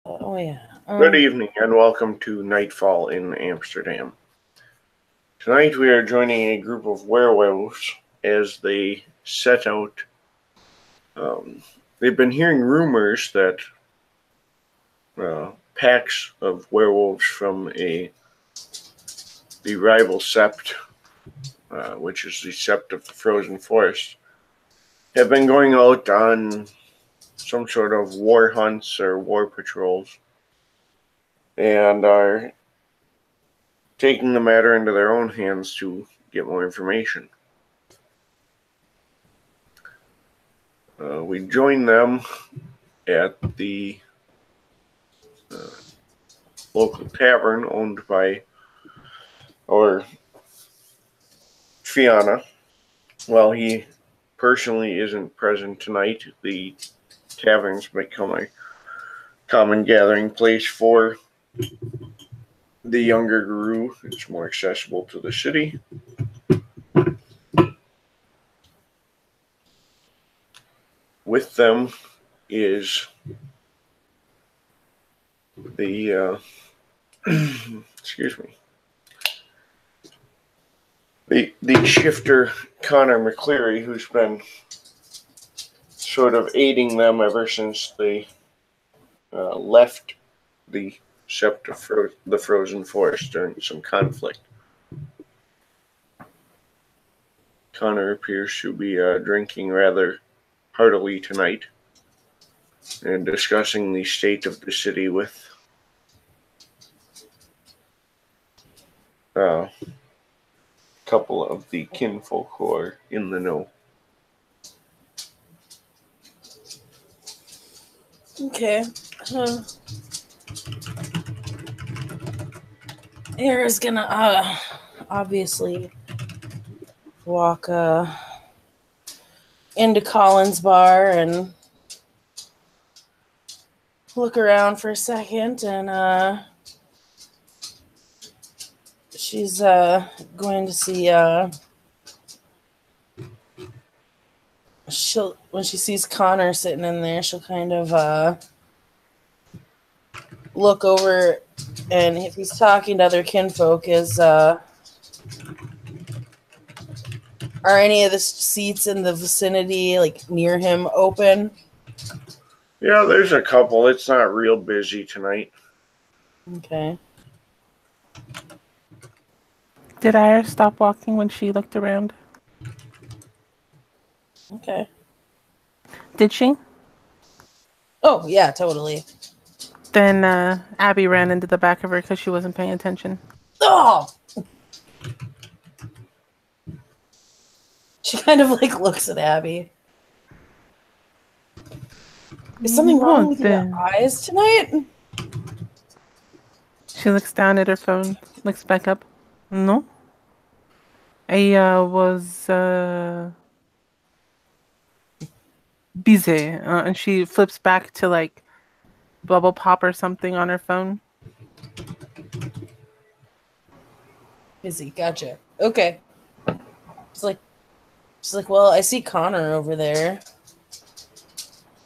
Oh yeah. Good evening and welcome to Nightfall in Amsterdam. Tonight we are joining a group of werewolves as they set out. They've been hearing rumors that packs of werewolves from the rival sept, which is the sept of the frozen forest, have been going out on some sort of war hunts or war patrols and are taking the matter into their own hands to get more information. We join them at the uh, local tavern owned by or Fiona. While he personally isn't present tonight, the tavern's become a common gathering place for the younger Guru. It's more accessible to the city. With them is the excuse me, the shifter Connor McCleary, who's been sort of aiding them ever since they left the sept of the frozen forest during some conflict. Connor appears to be drinking rather heartily tonight and discussing the state of the city with a couple of the kinfolk who are in the know. Okay. Era's gonna obviously walk into Colin's bar and look around for a second, and she's going to see when she sees Connor sitting in there, she'll kind of look over, and if he's talking to other kinfolk, are any of the seats in the vicinity, like near him, open? Yeah, there's a couple. It's not real busy tonight. Okay. Did Ira stop walking when she looked around? Okay. Did she? Oh, yeah, totally. Then Abby ran into the back of her because she wasn't paying attention. Oh! She kind of like looks at Abby. Is something wrong with your eyes tonight? She looks down at her phone, looks back up. No. I was busy. And she flips back to like Bubble Pop or something on her phone. Busy, gotcha. Okay. She's like, well, I see Connor over there.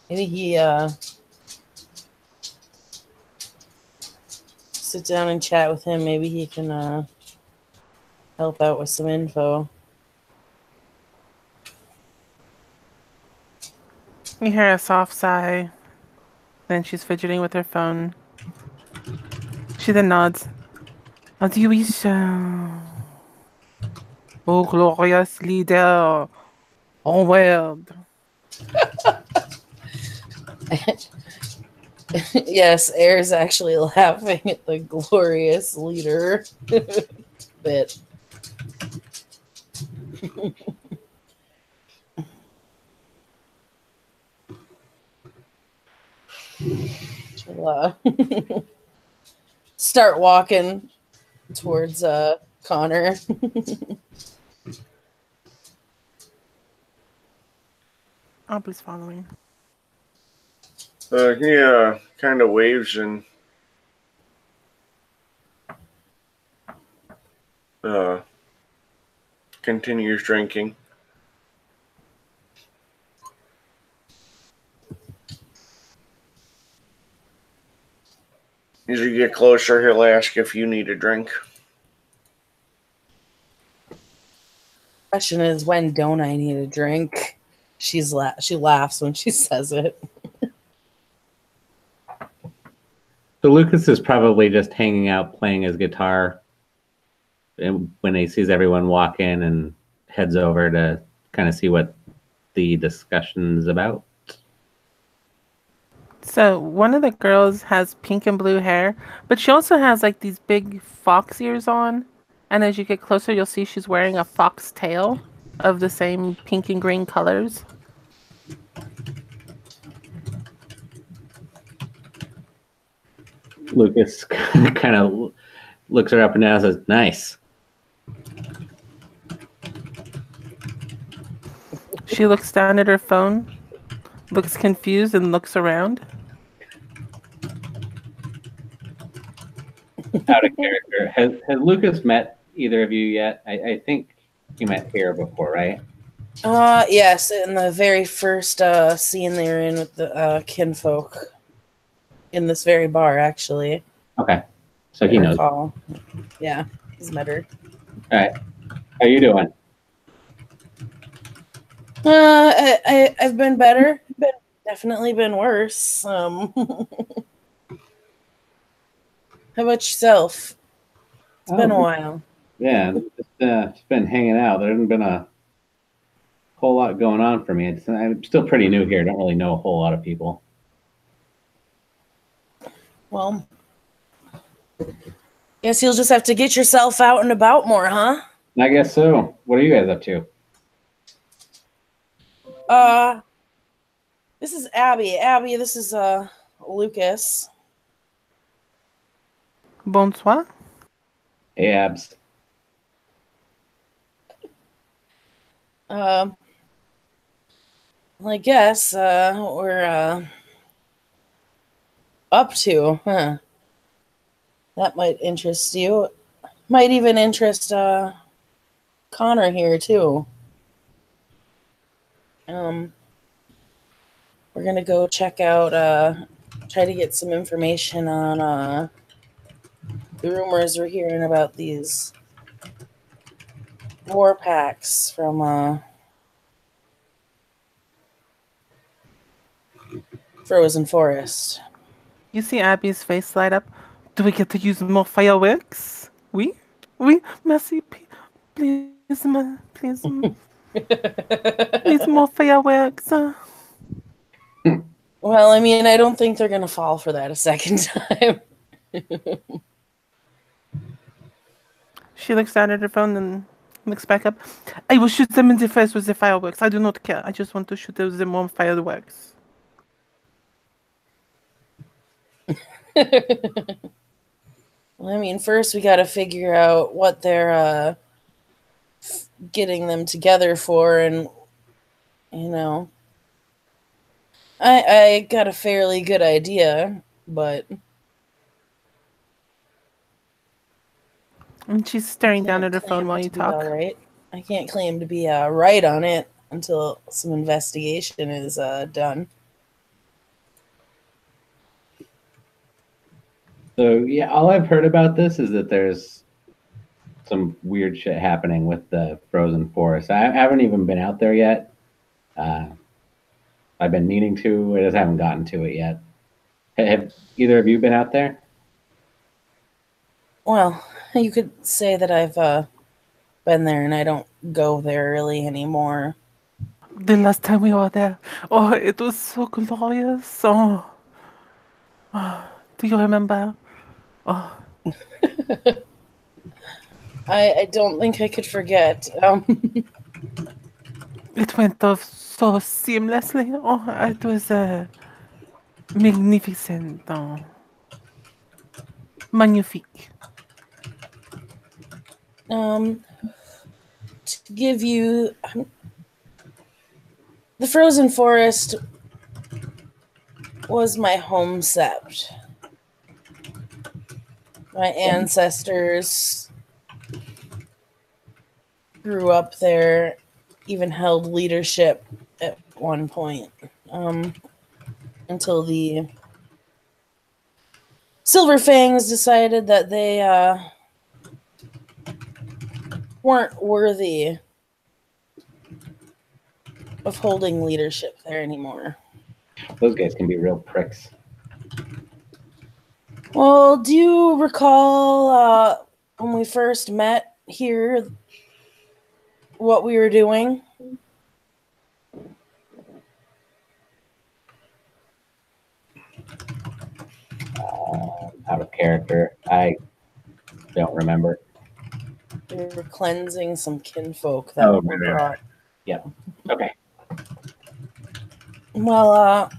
Maybe he sit down and chat with him. Maybe he can help out with some info. You hear a soft sigh. Then she's fidgeting with her phone. She then nods. As you wish. Oh, glorious leader. Oh, world. Yes, Air's actually laughing at the glorious leader bit. She'll start walking towards Connor. Aubrey's following. He kind of waves and continues drinking. As you get closer, he'll ask if you need a drink. Question is, when don't I need a drink? She laughs when she says it. So Lucas is probably just hanging out playing his guitar, and when he sees everyone walk in, and heads over to kind of see what the discussion's about. So one of the girls has pink and blue hair, but she also has like these big fox ears on. And as you get closer, you'll see she's wearing a fox tail of the same pink and green colors. Lucas kind of looks her up and down and says, "Nice." She looks down at her phone, looks confused, and looks around. Out of character. Has Lucas met either of you yet? I think you met here before, right? Yes, in the very first scene they were in with the kinfolk. In this very bar, actually. Okay. So he knows. Recall. Yeah, he's met her. All right. How you doing? I've been better. Definitely been worse. How about yourself? It's been a while. Yeah, just been hanging out. There hasn't been a whole lot going on for me. I'm still pretty new here. Don't really know a whole lot of people. Well, guess you'll just have to get yourself out and about more, huh? I guess so. What are you guys up to? This is Abby. Abby, this is Lucas. Bonsoir. Hey, Abs. Well, I guess we're up to, huh? That might interest you. Might even interest Connor here too. We're gonna go check out, try to get some information on the rumors we're hearing about these war packs from Frozen Forest. You see Abby's face light up. Do we get to use more fireworks? Oui? Oui, merci. Please, please. Please, more fireworks. Well, I mean, I don't think they're gonna fall for that a second time. She looks down at her phone and looks back up. I will shoot them in the face with the fireworks. I do not care. I just want to shoot them more fireworks. Well, I mean, first we got to figure out what they're getting them together for, and you know, I got a fairly good idea, but And she's staring down at her phone while you talk. Right? I can't claim to be right on it until some investigation is done. So yeah, all I've heard about this is that there's some weird shit happening with the frozen forest. I haven't even been out there yet. I've been meaning to. I just haven't gotten to it yet. Have either of you been out there? Well, you could say that I've been there, and I don't go there really anymore. The last time we were there, oh, it was so glorious. Oh, do you remember? Oh, I don't think I could forget. it went off so seamlessly. Oh, it was magnificent. Oh. Magnifique. To give you the Frozen Forest was my home sept. My ancestors grew up there, even held leadership at one point, until the Silver Fangs decided that they weren't worthy of holding leadership there anymore. Those guys can be real pricks. Well, do you recall when we first met here what we were doing? Out of character. I don't remember. We were cleansing some kinfolk that were brought. Yeah. Okay. Well,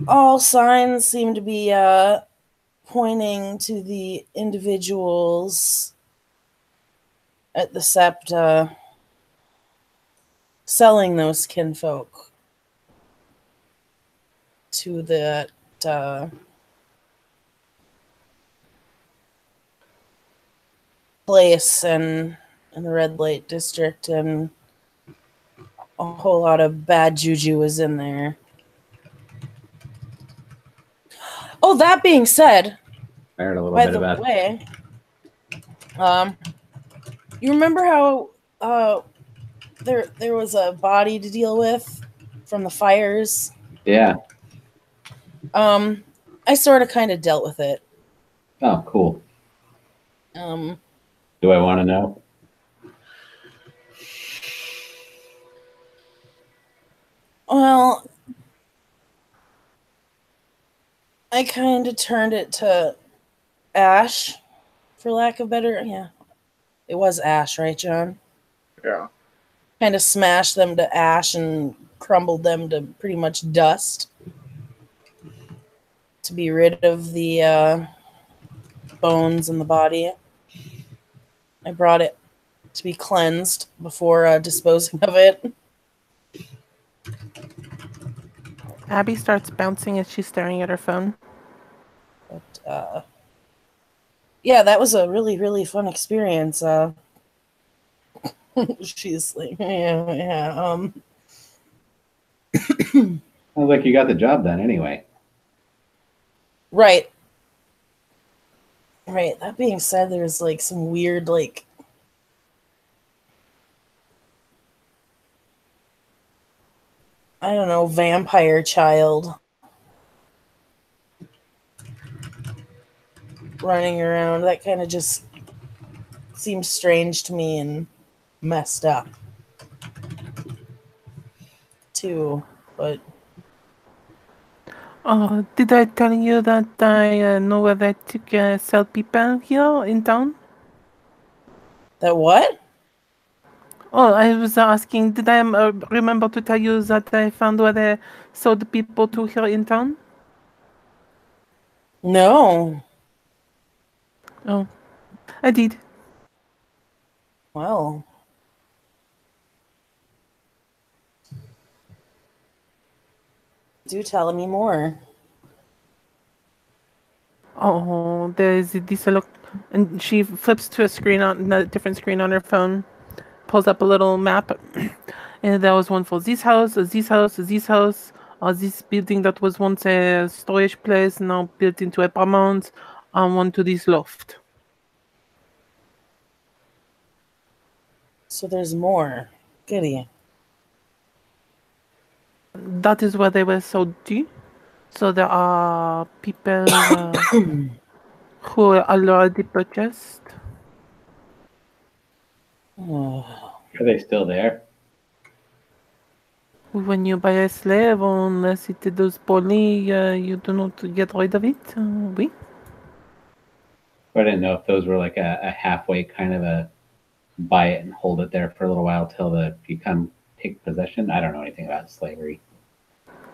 all signs seem to be pointing to the individuals at the Sept selling those kinfolk to that place in the red light district, and a whole lot of bad juju is in there. Oh, that being said, I heard a little by bit the about way, you remember how there was a body to deal with from the fires? Yeah. I sort of kind of dealt with it. Oh, cool. Um, Do I want to know? well, I kind of turned it to ash, for lack of better. Yeah, it was ash, right, John? Yeah. Kind of smashed them to ash and crumbled them to pretty much dust to be rid of the bones in the body. I brought it to be cleansed before disposing of it. Abby starts bouncing as she's staring at her phone. But yeah, that was a really, really fun experience. She's like, yeah. Sounds like you got the job done anyway. Right. Right. That being said, there's like some weird, like, I don't know, vampire child running around. That kind of just seems strange to me and messed up too. But Oh, did I tell you that I know where I took sell people here in town? that what? Oh, I was asking, did I remember to tell you that I found where they sold people to here in town? No. Oh, I did. Well, do tell me more. Oh, there's this look, and she flips to a different screen on her phone, pulls up a little map, and there was one for this house, this house, this house, this building that was once a storage place, now built into apartments, and one to this loft. So there's more. Goody. That is where they were sold to. So there are people who are already purchased. Oh. Are they still there? When you buy a slave, unless it does poorly, you do not get rid of it. Oui. I didn't know if those were like a halfway kind of a buy it and hold it there for a little while till you come take possession. I don't know anything about slavery.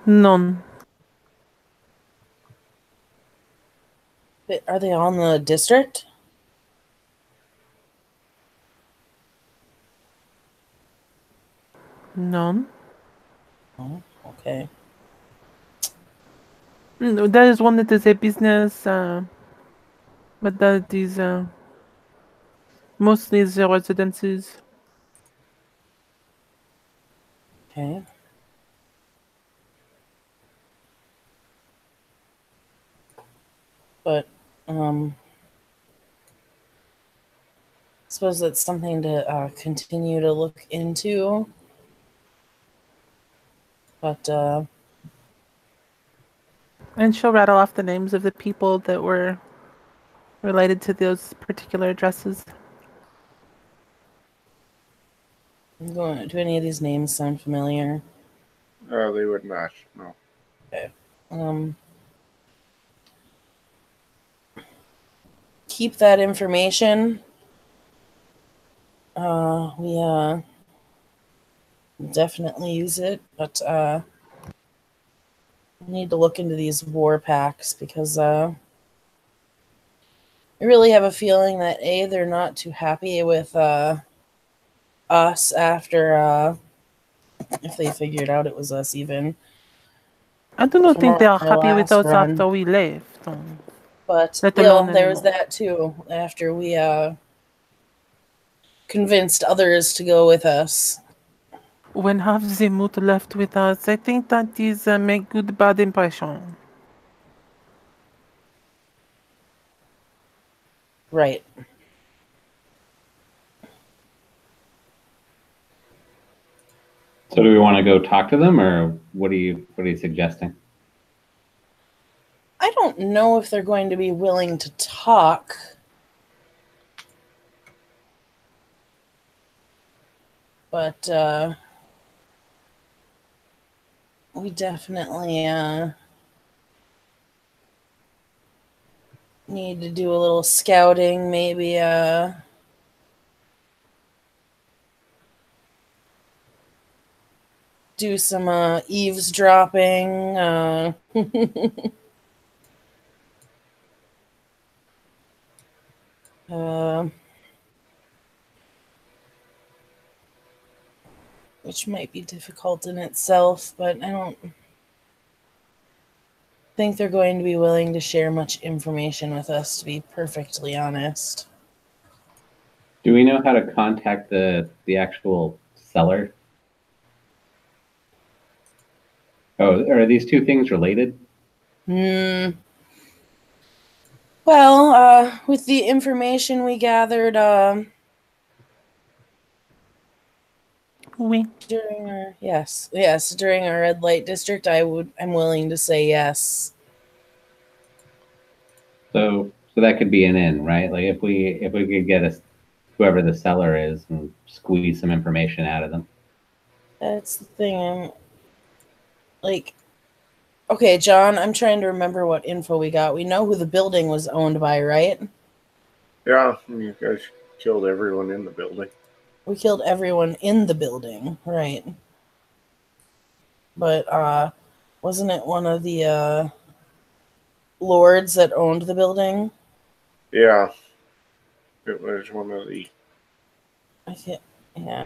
None. Are they on the district? None. Oh, okay. No, there is one that is a business, but that is mostly the residences. Okay. But I suppose that's something to continue to look into. But And she'll rattle off the names of the people that were related to those particular addresses. do any of these names sound familiar? They would not. No. Okay. Keep that information. We definitely use it, but we need to look into these war packs because I really have a feeling that they're not too happy with us after if they figured out it was us even. I do not From think they are our happy with last us run. after we left. But Let alone there was anymore. that too. After we convinced others to go with us. When half the mood left with us, I think that is make good bad impression. Right. So do we want to go talk to them, or what are you suggesting? I don't know if they're going to be willing to talk. But we definitely need to do a little scouting, maybe do some eavesdropping. Which might be difficult in itself, but I don't think they're going to be willing to share much information with us, to be perfectly honest. Do we know how to contact the actual seller? Oh, are these two things related? Well, with the information we gathered Oui. during our during our red light district, I'm willing to say yes. So that could be an in, right? Like if we could get whoever the seller is and squeeze some information out of them. That's the thing. I'm like, okay, John, I'm trying to remember what info we got. We know who the building was owned by, right? Yeah, you guys killed everyone in the building. We killed everyone in the building, right? But wasn't it one of the lords that owned the building? Yeah. It was one of the... I can't. Yeah.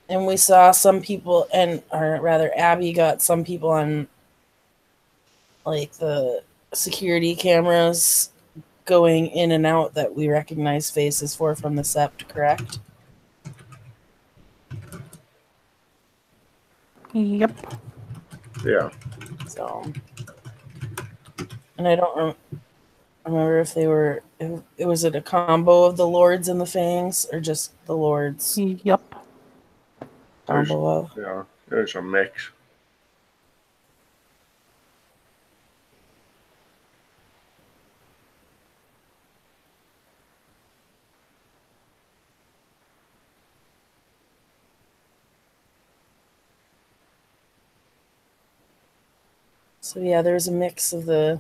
And we saw some people, or rather, Abby got some people on, like, the security cameras going in and out that we recognize faces for from the Sept, correct? Yep. Yeah. So, and I don't remember if they were, was it a combo of the Lords and the Fangs, or just the Lords? Yep. Combo of. Yeah, there's a mix. So yeah, there's a mix of the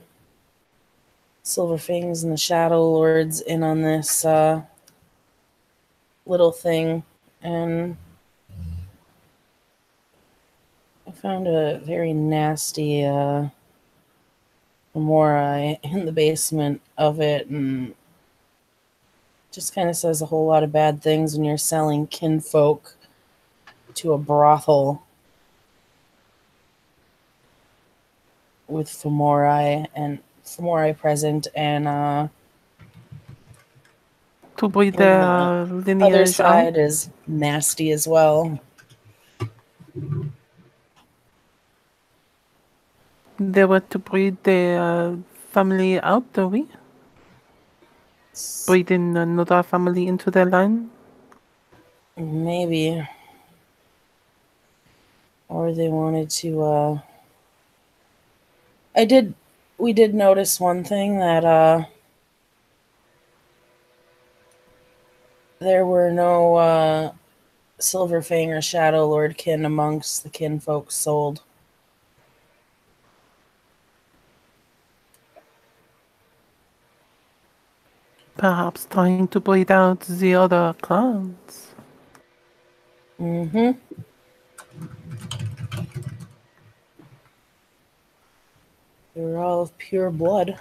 Silver Fangs and the Shadow Lords in on this little thing, and I found a very nasty Amora in the basement of it, and just kind of says a whole lot of bad things when you're selling kinfolk to a brothel with Femorai present, and To breed the the other lineage out. side is nasty as well. They were to breed the family out, do we? Breed in another family into their line? Maybe. Or they wanted to, we did notice one thing that, there were no, Silverfang or Shadow Lord kin amongst the kinfolk sold. Perhaps trying to breed out the other clans. Mm-hmm. They were all of pure blood.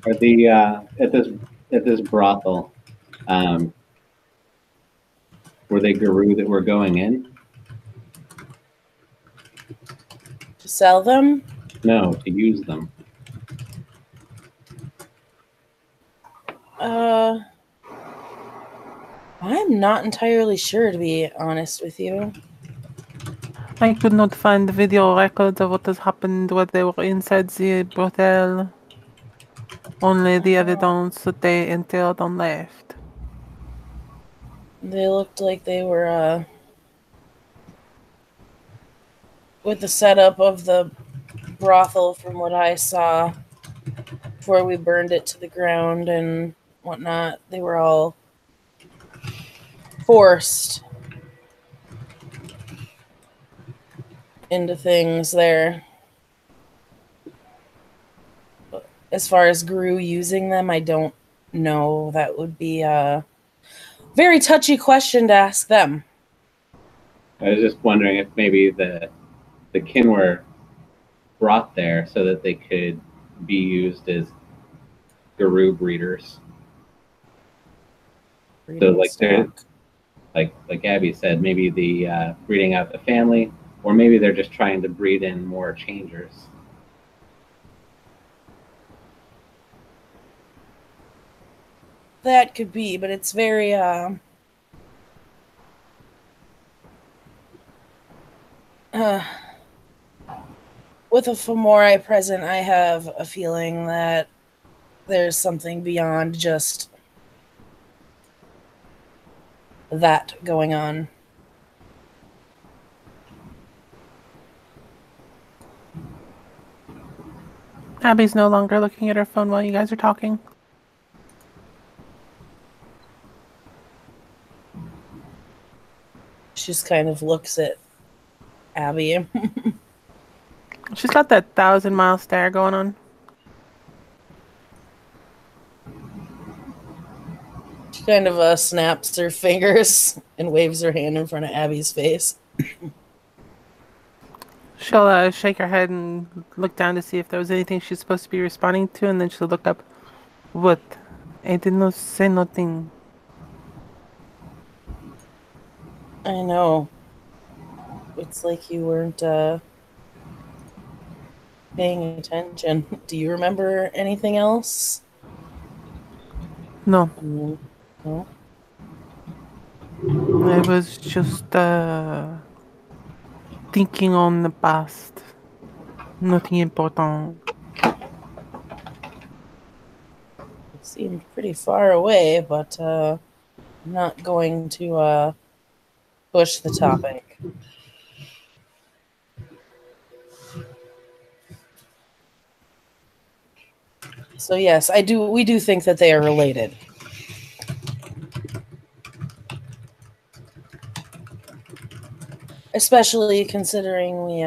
Are the at this brothel, um, were they Guru that were going in? To sell them? No, to use them. I'm not entirely sure, to be honest with you. I could not find video records of what has happened while they were inside the brothel. Only the evidence that they entered and left. They looked like they were, with the setup of the brothel, from what I saw before we burned it to the ground and whatnot, they were all forced into things there. As far as Gru using them, I don't know. That would be a very touchy question to ask them. I was just wondering if maybe the kin were brought there so that they could be used as Guru breeders. So like they're like Abby said, maybe the breeding out the family, or maybe they're just trying to breed in more changers. That could be, but it's very with a Fomori present, I have a feeling that there's something beyond just that going on. Abby's no longer looking at her phone while you guys are talking. She just kind of looks at Abby. She's got that 1,000-mile stare going on. She kind of snaps her fingers and waves her hand in front of Abby's face. She'll shake her head and look down to see if there was anything she's supposed to be responding to, and then she'll look up. What? I did not say nothing. I know. It's like you weren't paying attention. Do you remember anything else? No. No? I was just thinking on the past. Nothing important. It seemed pretty far away, but I'm not going to push the topic. So yes, we do think that they are related. Especially considering we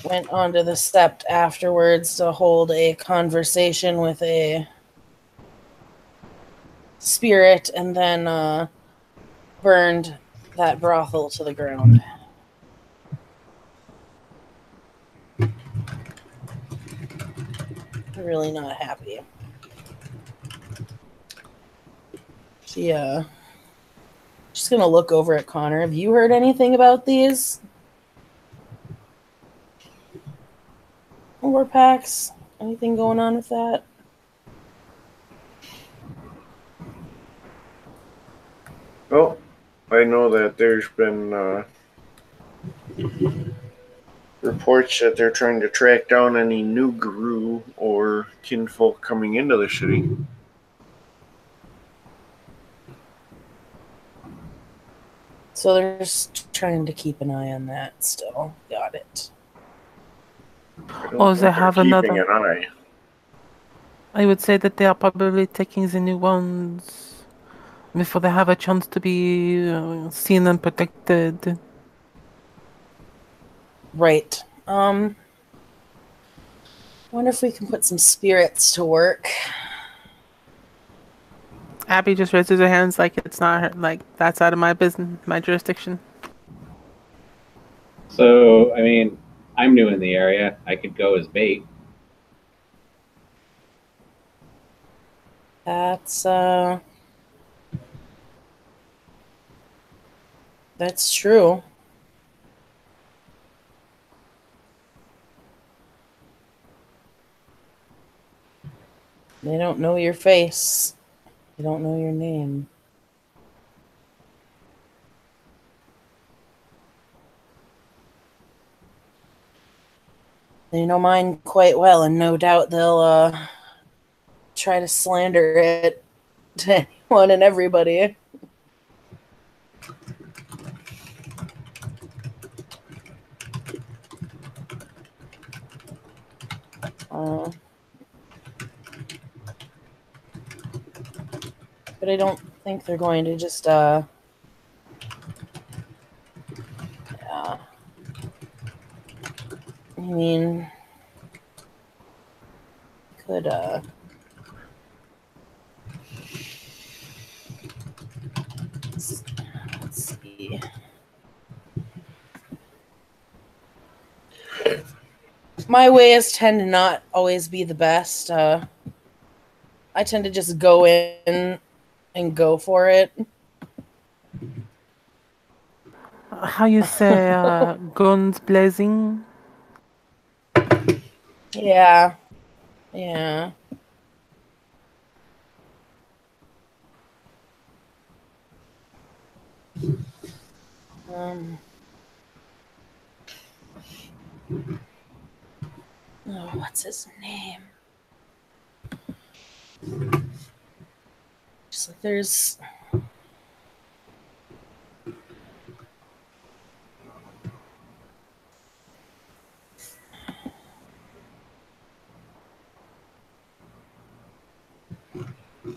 went onto the steppe afterwards to hold a conversation with a spirit and then burned that brothel to the ground. Really not happy. She's gonna look over at Connor. Have you heard anything about these? War packs. Anything going on with that? Well, I know that there's been reports that they're trying to track down any new Guru or kinfolk coming into the city. So they're just trying to keep an eye on that still. Got it. I don't Or think they they're have keeping another. an eye. I would say that they are probably taking the new ones before they have a chance to be seen and protected. Right. Wonder if we can put some spirits to work. Abby just raises her hands like it's not her, like that's out of my business, my jurisdiction. So, I mean, I'm new in the area. I could go as bait. That's true. They don't know your face. They don't know your name. They know mine quite well, and no doubt they'll try to slander it to anyone and everybody. But I don't think they're going to just yeah. I mean, could let's see. My ways tend to not always be the best. I tend to just go in and go for it. How you say guns blazing? Yeah. Yeah. Um, oh, what's his name? Just like there's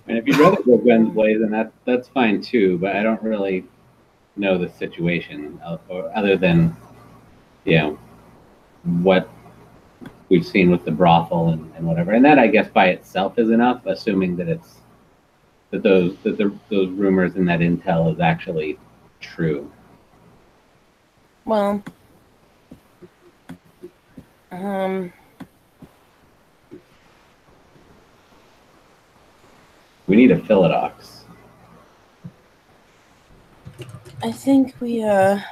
And if you'd rather go guns blazing, that's fine too. But I don't really know the situation, or other than what we've seen with the brothel and whatever. And that, I guess, by itself is enough, assuming that those rumors and that intel is actually true. well, We need a Philodox. I think we I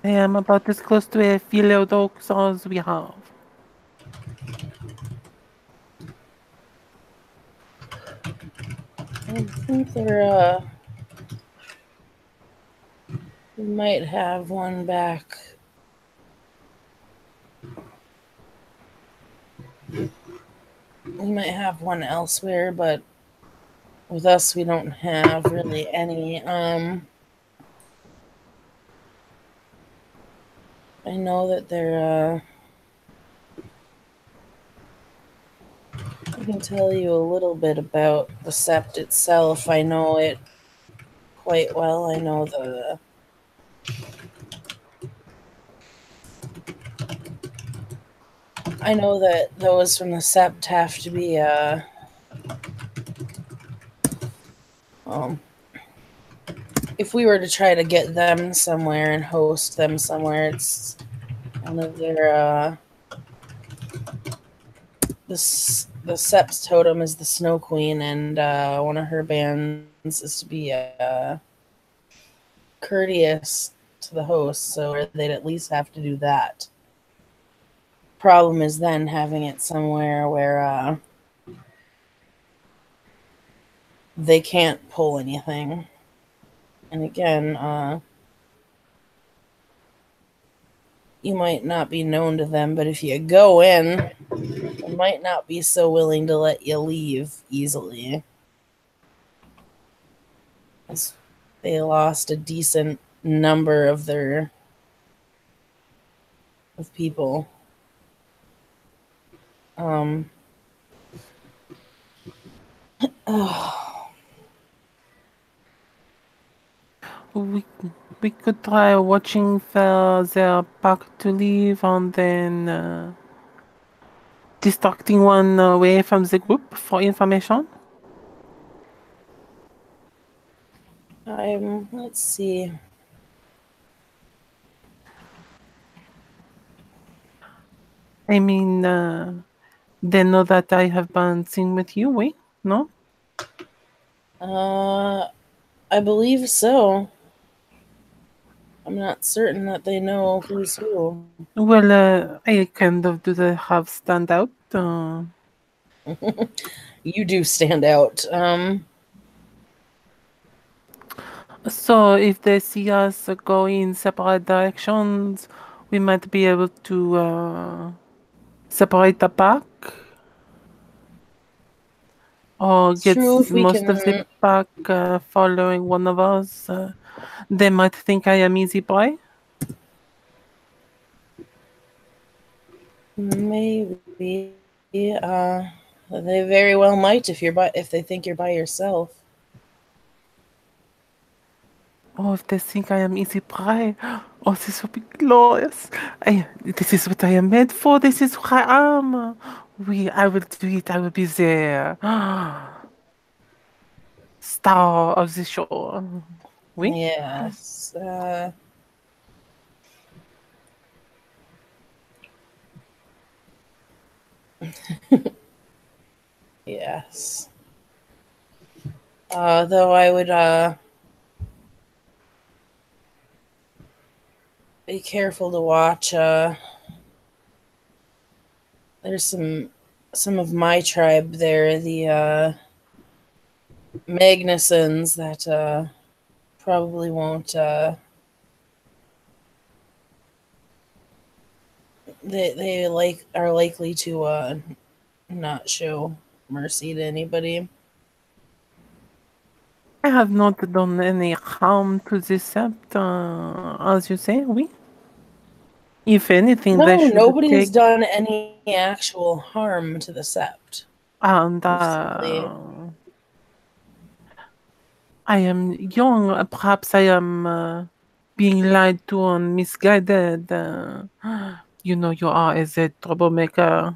am about as close to a Philodox as we have. I think they're we might have one back. We might have one elsewhere, but with us we don't have really any. I know that they're I can tell you a little bit about the sept itself. I know it quite well. I know that those from the sept have to be um if we were to try to get them somewhere and host them somewhere, it's one of their the Sep's totem is the Snow Queen, and one of her bands is to be courteous to the host, so they'd at least have to do that. problem is then having it somewhere where they can't pull anything. And again, you might not be known to them, but if you go in, they might not be so willing to let you leave easily. They lost a decent number of people. We we could try watching for their pack to leave and then distracting one away from the group for information. Let's see. I mean, they know that I have been seen with you, we? No? I believe so. I'm not certain that they know who's who. Well, I kind of do they have stand out? You do stand out. So if they see us go in separate directions, we might be able to separate the pack or It's get true if we most of the can. pack following one of us. They might think I am easy prey. Maybe. They very well might if they think you're by yourself. Oh, if they think I am easy prey, oh, this will be glorious. This is what I am made for. This is who I am. I will do it. I will be there. Star of the show. Oui? Yes. Yes. Though I would be careful to watch. There's some of my tribe there, the Magnusons, that probably won't. They are likely to not show mercy to anybody. I have not done any harm to the sept, as you say, oui. If anything, they No, should nobody has take done any actual harm to the Sept and recently. I am young. Perhaps I am being lied to and misguided. You know, you are as a troublemaker.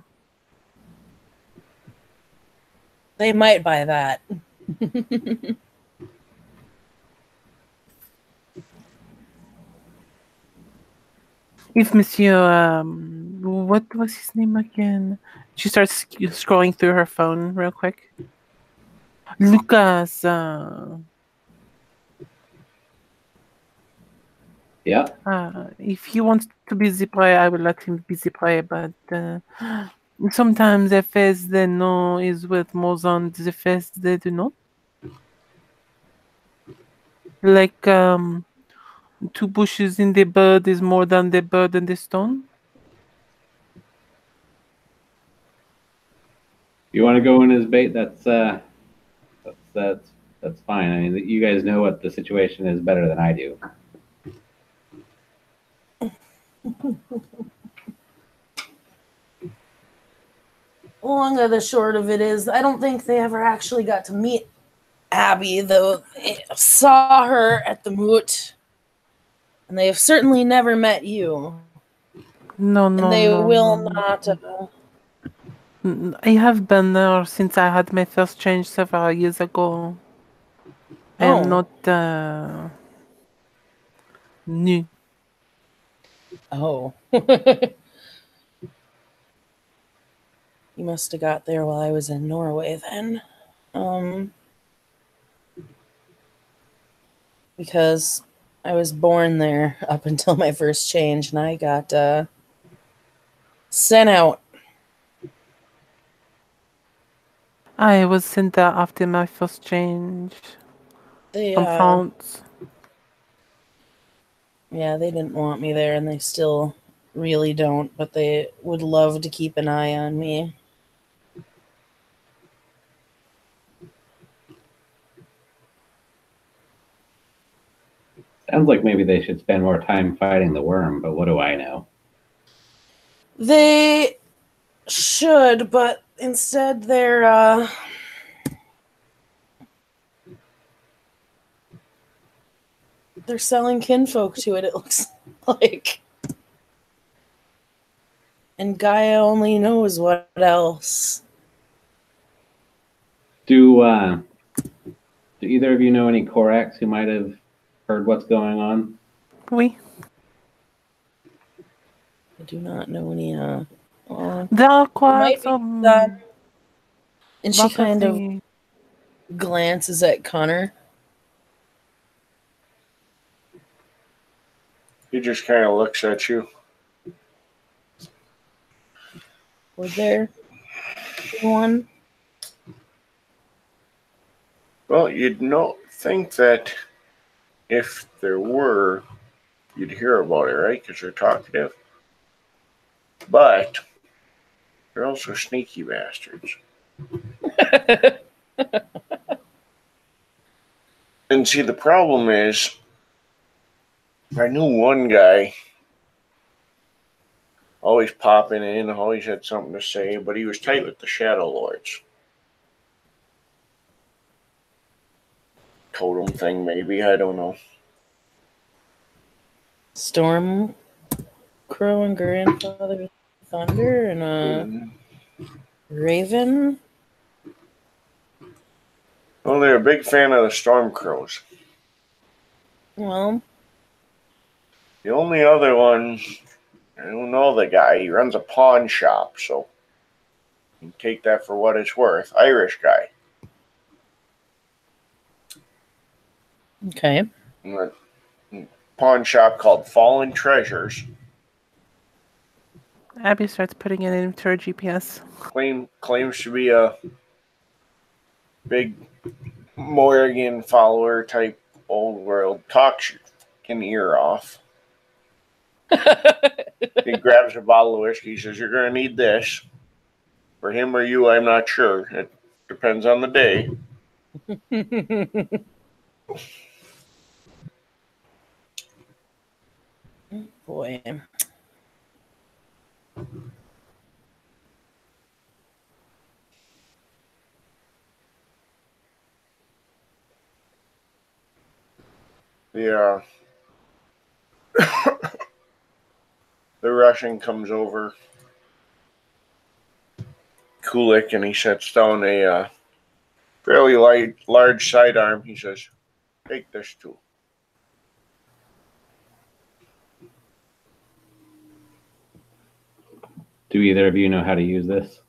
They might buy that. If Monsieur, what was his name again? She starts scrolling through her phone real quick. Lucas. Yeah. If he wants to be the prey, I will let him be the prey, but sometimes the face they know is worth more than the face they do not. Like, two bushes in the bird is more than the bird and the stone. You want to go in as bait? That's fine. I mean, you guys know what the situation is better than I do. Long of the short of it is, I don't think they ever actually got to meet Abby, though they saw her at the moot, and they have certainly never met you. No, And no, they no, will no, not. no. I have been there since I had my first change several years ago. I am Oh. not new. Oh. You must have got there while I was in Norway then. Because I was born there up until my first change, and I got sent out. I was sent out after my first change They from France. yeah, they didn't want me there, and they still really don't, but they would love to keep an eye on me. Sounds like maybe they should spend more time fighting the worm, but what do I know? They should, but instead they're selling kinfolk to it looks like. And Gaia only knows what else. Do either of you know any Korax who might have heard what's going on? Oui. I do not know any There might quite be some. And she lots of kind of things. glances at Connor. He just kind of looks at you. Would there be one? Well, you'd think that if there were, you'd hear about it, right? Because they're talkative. But they're also sneaky bastards. And see, the problem is, I knew one guy always popping in, always had something to say, but he was tight with the Shadow Lords. Totem thing, maybe, I don't know. Storm Crow and Grandfather Thunder and Raven. Well, they're a big fan of the Storm Crows. Well, The only other one, I don't know the guy. He runs a pawn shop, so you can take that for what it's worth. Irish guy. okay. A pawn shop called Fallen Treasures. Abby starts putting it into her GPS. Claims to be a big Morrigan follower type old world. Talks your fucking ear off. He grabs a bottle of whiskey. He says, "You're going to need this." For him or you, I'm not sure. It depends on the day. Boy. The the Russian comes over, Kulik, and he sets down a fairly large sidearm. He says, "Take this too." Do either of you know how to use this?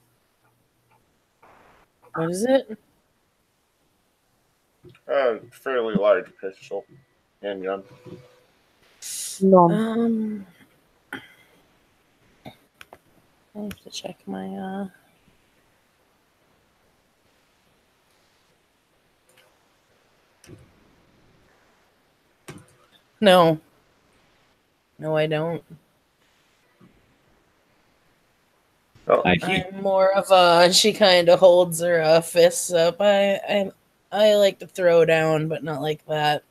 What is it? Fairly large pistol, handgun. No. I have to check my No. No, I don't. Oh, I'm more of a. She kind of holds her fists up. I like to throw down, but not like that.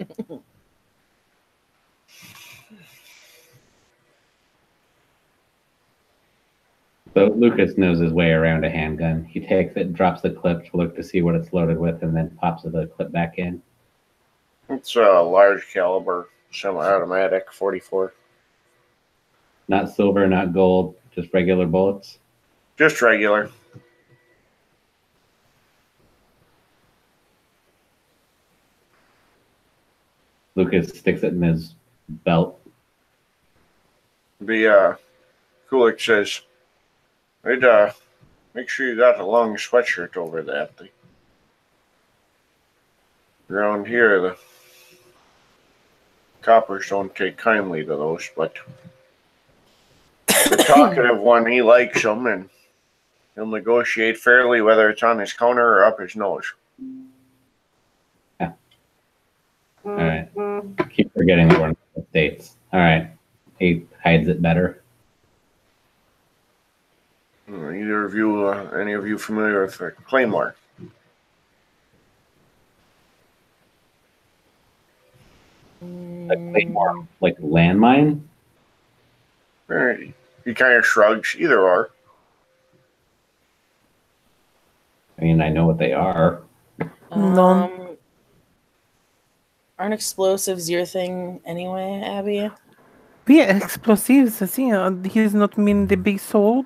So Lucas knows his way around a handgun. He takes it, drops the clip to look to see what it's loaded with, and then pops the clip back in. it's a large caliber semi-automatic 44. Not silver, not gold, just regular bullets. Just regular. Lucas sticks it in his belt. The Kulik says, "I'd make sure you got a long sweatshirt over that. Around here, the coppers don't take kindly to those, but talkative one. He likes them, and he'll negotiate fairly, whether it's on his counter or up his nose. Yeah. All right. Keep forgetting that we're in the States. All right. He hides it better. Either of you, any of you familiar with Claymore? A Claymore, like landmine? He kind of shrugs. Either or. I mean, I know what they are. None. Aren't explosives your thing anyway, Abby? Oui, explosives, assim, he's not mean the big sword.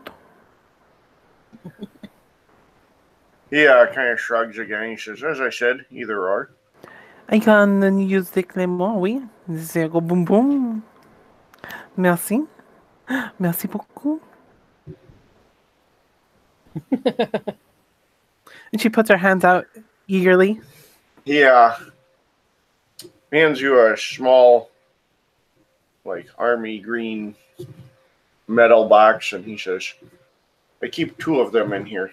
He kind of shrugs again. He says, as I said, either or. I can use the claymore, oui. Zero boom boom. Merci. Merci beaucoup. And she puts her hands out eagerly. He hands you a small, like, army green metal box, and he says, I keep 2 of them in here.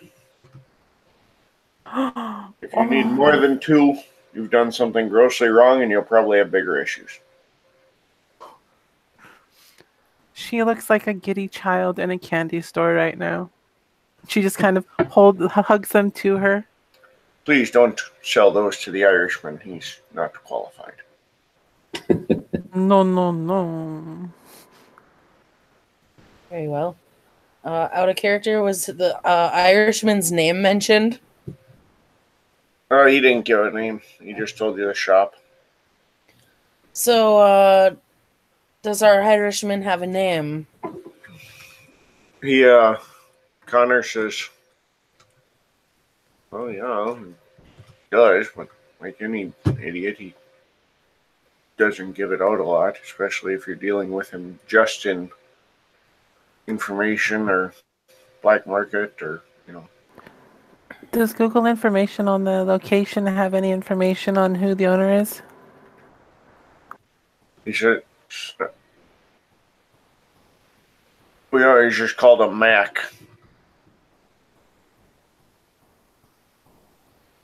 If you need more than 2, you've done something grossly wrong, and you'll probably have bigger issues. She looks like a giddy child in a candy store right now. She just kind of hugs them to her. Please don't sell those to the Irishman. He's not qualified. No, no, no. Very well. Out of character, was the Irishman's name mentioned? Oh, he didn't give a name. He just told you the shop. So, does our Irishman have a name? He, Connor says, well, yeah, he does, but like any idiot, he doesn't give it out a lot, especially if you're dealing with him just in information or black market or, you know. Does Google information on the location have any information on who the owner is? He said, we always just called him Mac.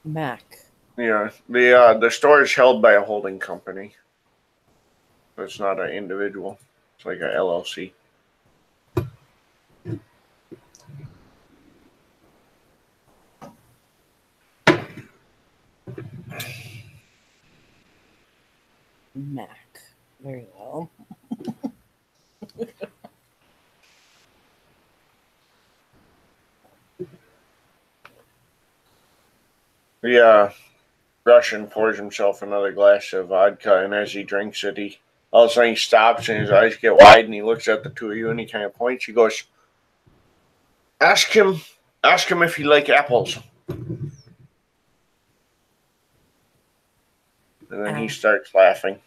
Mac. Yeah, the store is held by a holding company. So it's not an individual. It's like a LLC. Mac. Very well. The Russian pours himself another glass of vodka, and as he drinks it, all of a sudden he stops and his eyes get wide, and he looks at the 2 of you and he kind of points. He goes, ask him if he like apples. And then he starts laughing.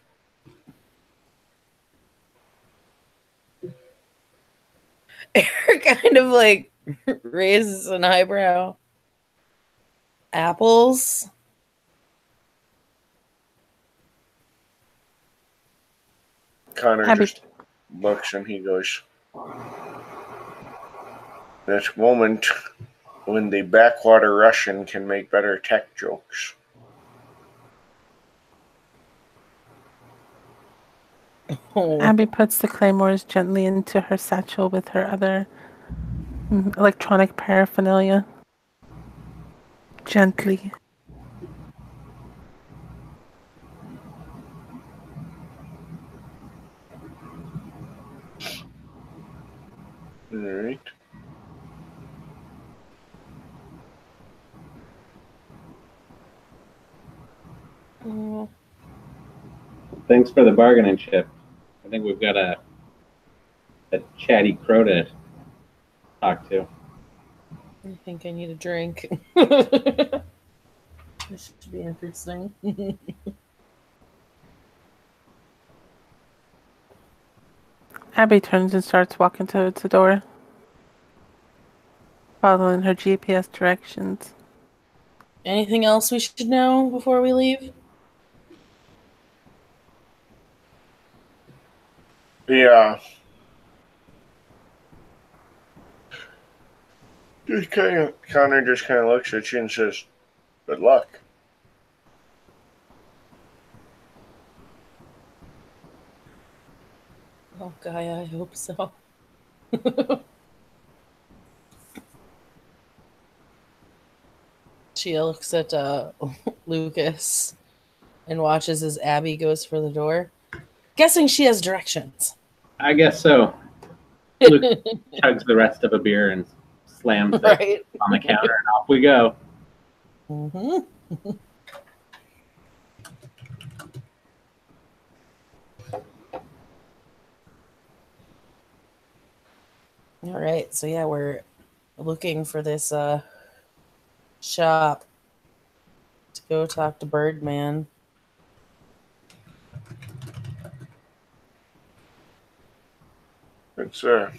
Eric kind of like raises an eyebrow. Apples? Connor just looks and he goes, this moment when the backwater Russian can make better tech jokes. Oh. Abby puts the claymores gently into her satchel with her other electronic paraphernalia. Gently. All right. Thanks for the bargaining chip. I think we've got a chatty crow to talk to. I think I need a drink. This should be interesting. Abby turns and starts walking towards the door, following her GPS directions. Anything else we should know before we leave? Connor just kind of looks at you and says, "Good luck." Oh, Gaia, I hope so. She looks at Lucas and watches as Abby goes for the door. Guessing she has directions. I guess so. Luke chugs the rest of a beer and slams it Right? on the counter, and off we go. Mm-hmm. All right, so yeah, we're looking for this shop to go talk to Birdman. It's a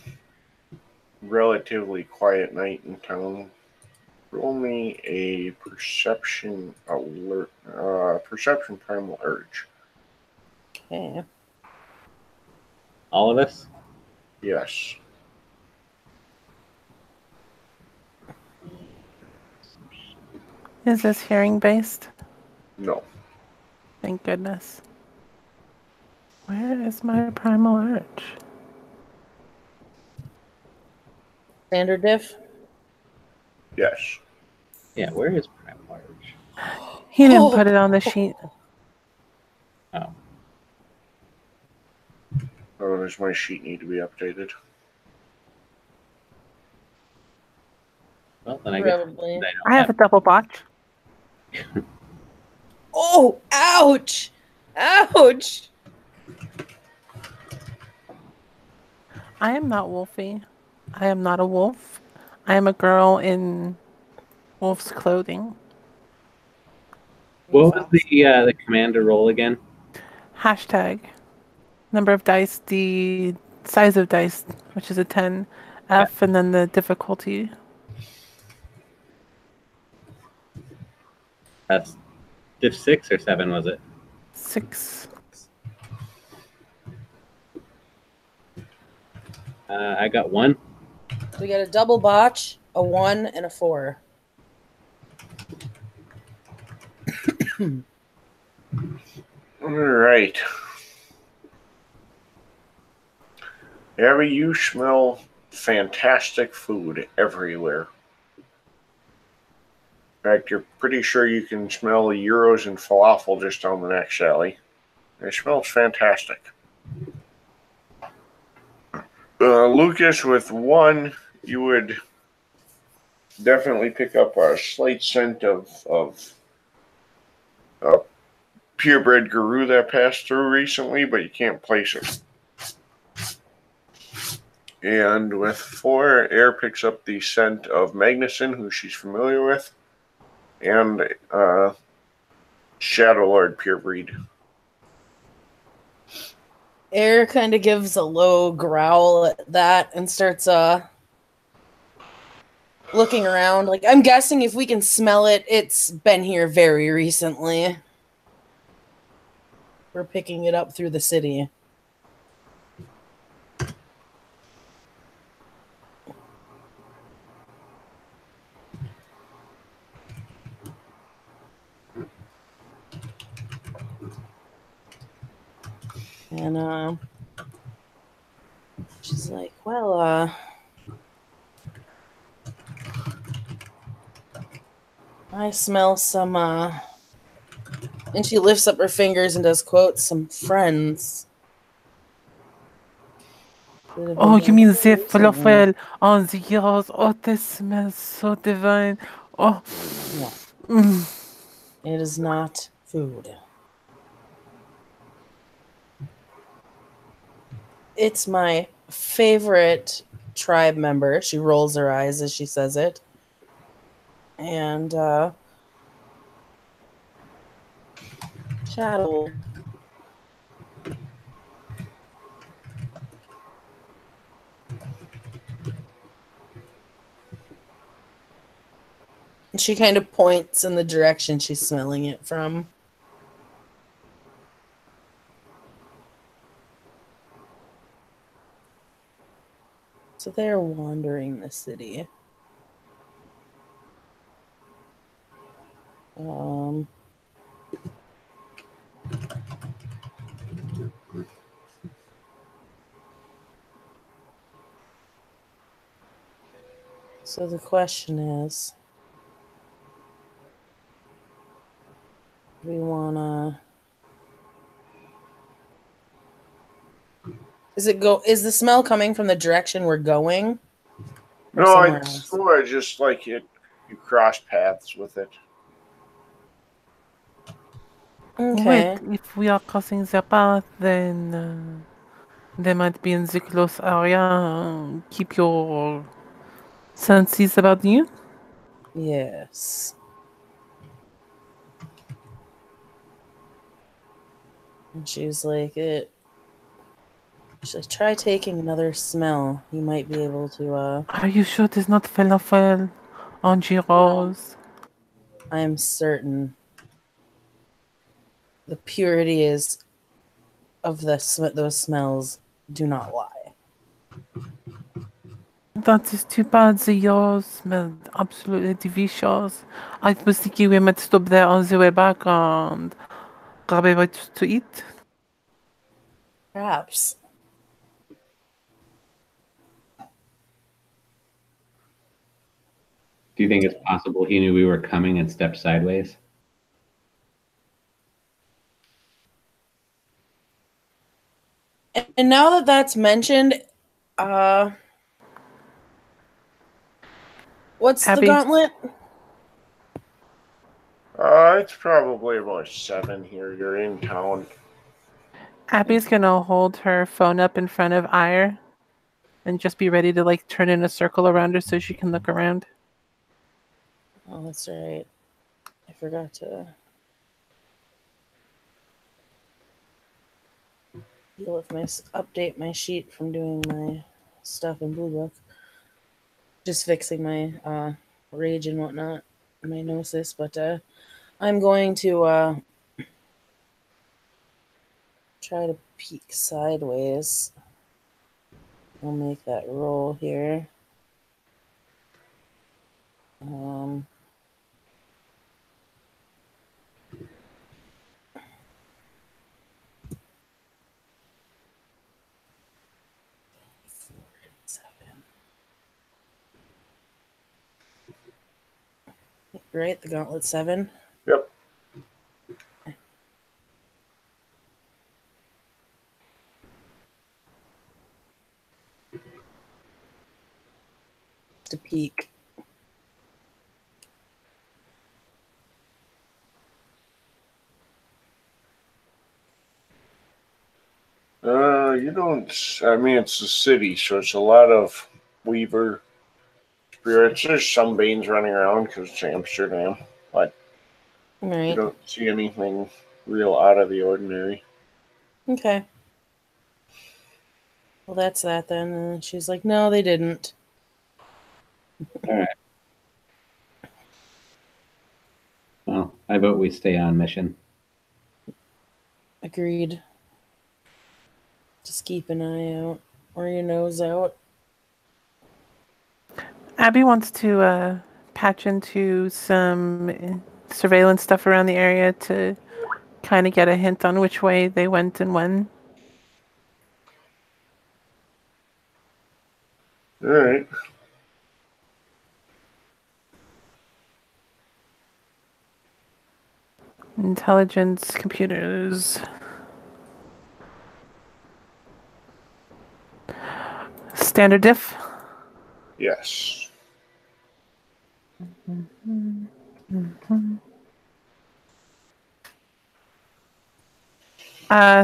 relatively quiet night in town. Roll me a perception alert, perception primal urge. Okay. All of us? Yes. Is this hearing based? No. Thank goodness. Where is my primal urge? Standard diff? Yes. Yeah, where is Primal Urge? He didn't put it on the sheet. Oh. Oh, does my sheet need to be updated? Well, then I guess Probably. I have a double botch. Oh, ouch! Ouch! I am not Wolfie. I am not a wolf. I am a girl in wolf's clothing. What was the commander roll again? Hashtag. Number of dice, the size of dice, which is a 10. F, and then the difficulty. That's diff 6 or 7, was it? 6. I got 1. We got a double botch, a 1, and a 4. All right. Abby, you smell fantastic food everywhere. In fact, you're pretty sure you can smell the gyros and falafel just down the next alley. It smells fantastic. Lucas, with 1, you would definitely pick up a slight scent of purebred guru that passed through recently, but you can't place it. And with 4, Air picks up the scent of Magnuson, who she's familiar with, and Shadow Lord purebred. Air kind of gives a low growl at that and starts looking around. Like, I'm guessing if we can smell it, it's been here very recently. We're picking it up through the city. And she's like, well, I smell some, and she lifts up her fingers and does quotes, some friends. Oh, you mean the falafel on the gyros? Oh, this smells so divine. Oh. No. Mm. It is not food. It's my favorite tribe member. She rolls her eyes as she says it. And, Shadow. She kind of points in the direction she's smelling it from. So they're wandering the city. Um, so the question is, do we wanna? Is the smell coming from the direction we're going, or No, somewhere it's else? more just like you cross paths with it. Wait, Okay. if we are crossing the path, then they might be in the close area. Keep your senses about you. Yes. And she's like, it. She's like, try taking another smell. You might be able to. Are you sure there's not falafel on gyros? I'm certain the purity is of those smells do not lie. That is too bad. The gyros smelled absolutely delicious. I was thinking we might stop there on the way back and grab a bite to eat. Perhaps. Do you think it's possible he knew we were coming and stepped sideways? And now that that's mentioned, uh, what's the Abby, gauntlet? It's probably about 7 here. You're in town. Abby's gonna hold her phone up in front of Ire and just be ready to like turn in a circle around her so she can look around. Oh, that's right. I forgot to deal with update my sheet from doing my stuff in Blue Book. Just fixing my rage and whatnot, my gnosis. But I'm going to try to peek sideways. I'll make that roll here. Um, seven. Right, the gauntlet 7. Yep. To peek. You don't. I mean, it's a city, so it's a lot of Weaver spirits. There's some Banes running around because it's Amsterdam, but you Right. don't see anything real out of the ordinary. Okay. Well, that's that then. And she's like, no, they didn't. All right. Well, I vote we stay on mission. Agreed. Just keep an eye out. Or your nose out. Abby wants to patch into some surveillance stuff around the area to kind of get a hint on which way they went and when. All right. Intelligence, computers. Standard diff. Yes.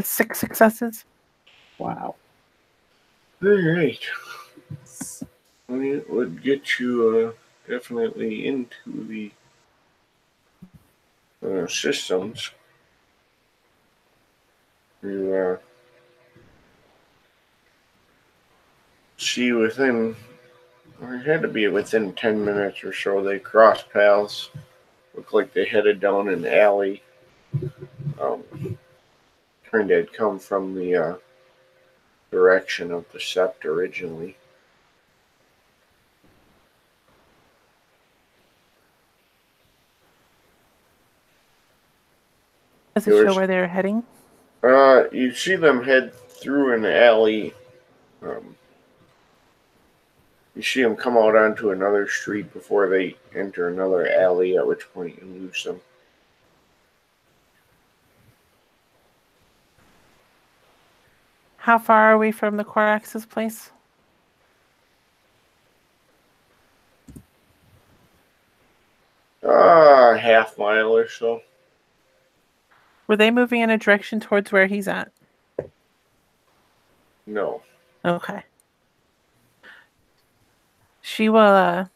6 successes. Wow. All right. It would get you definitely into the systems. You see within, or it had to be within 10 minutes or so, they crossed paths. Looked like they headed down an alley. Turned to come from the direction of the sept originally. Does it show where they're heading? You see them head through an alley. You see them come out onto another street before they enter another alley, at which point you lose them. How far are we from the Corax's place? Half mile or so. Were they moving in a direction towards where he's at? No. Okay. She will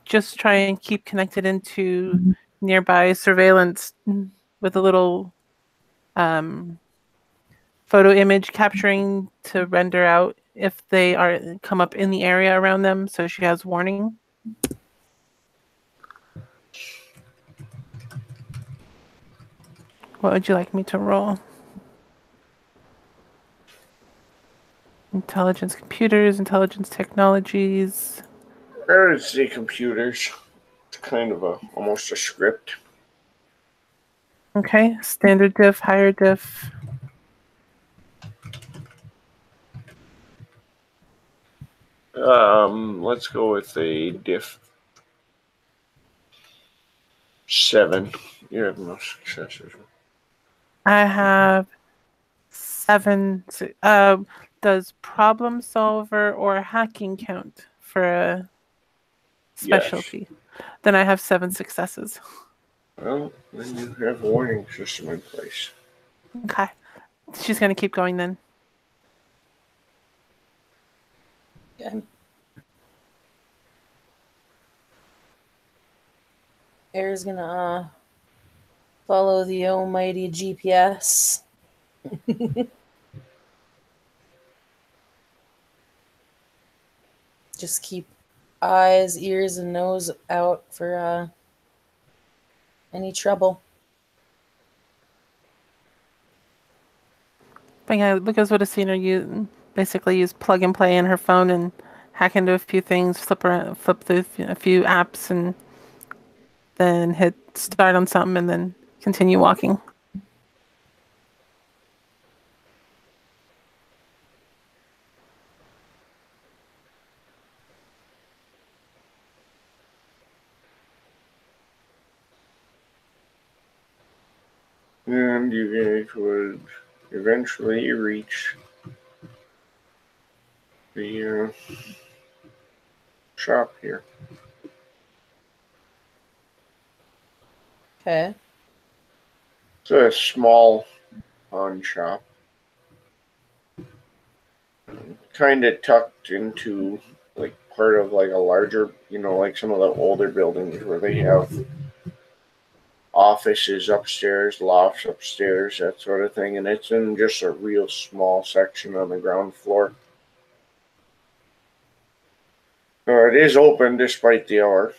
just try and keep connected into nearby surveillance with a little photo image capturing to render out if they are come up in the area around them, so she has warning. What would you like me to roll? Intelligence computers, intelligence technologies. Or it's the computers. It's kind of almost a script. Okay, standard diff, higher diff. Let's go with a diff 7. You have no successes. I have 7. Does problem solver or hacking count for a specialty? Yes. Then I have 7 successes. Well, then you have a warning system in place. Okay. She's going to keep going then. Okay. Air's gonna follow the almighty GPS. Just keep eyes, ears, and nose out for any trouble. But yeah, Lucas would have seen her basically use plug and play in her phone and hack into a few things, flip through a few apps, and then hit start on something, and then continue walking. And you guys would eventually reach the shop here. Okay. It's a small pawn shop. Kind of tucked into like part of like a larger, like some of the older buildings where they have offices upstairs, lofts upstairs, that sort of thing. And it's in just a real small section on the ground floor. It is open despite the hour.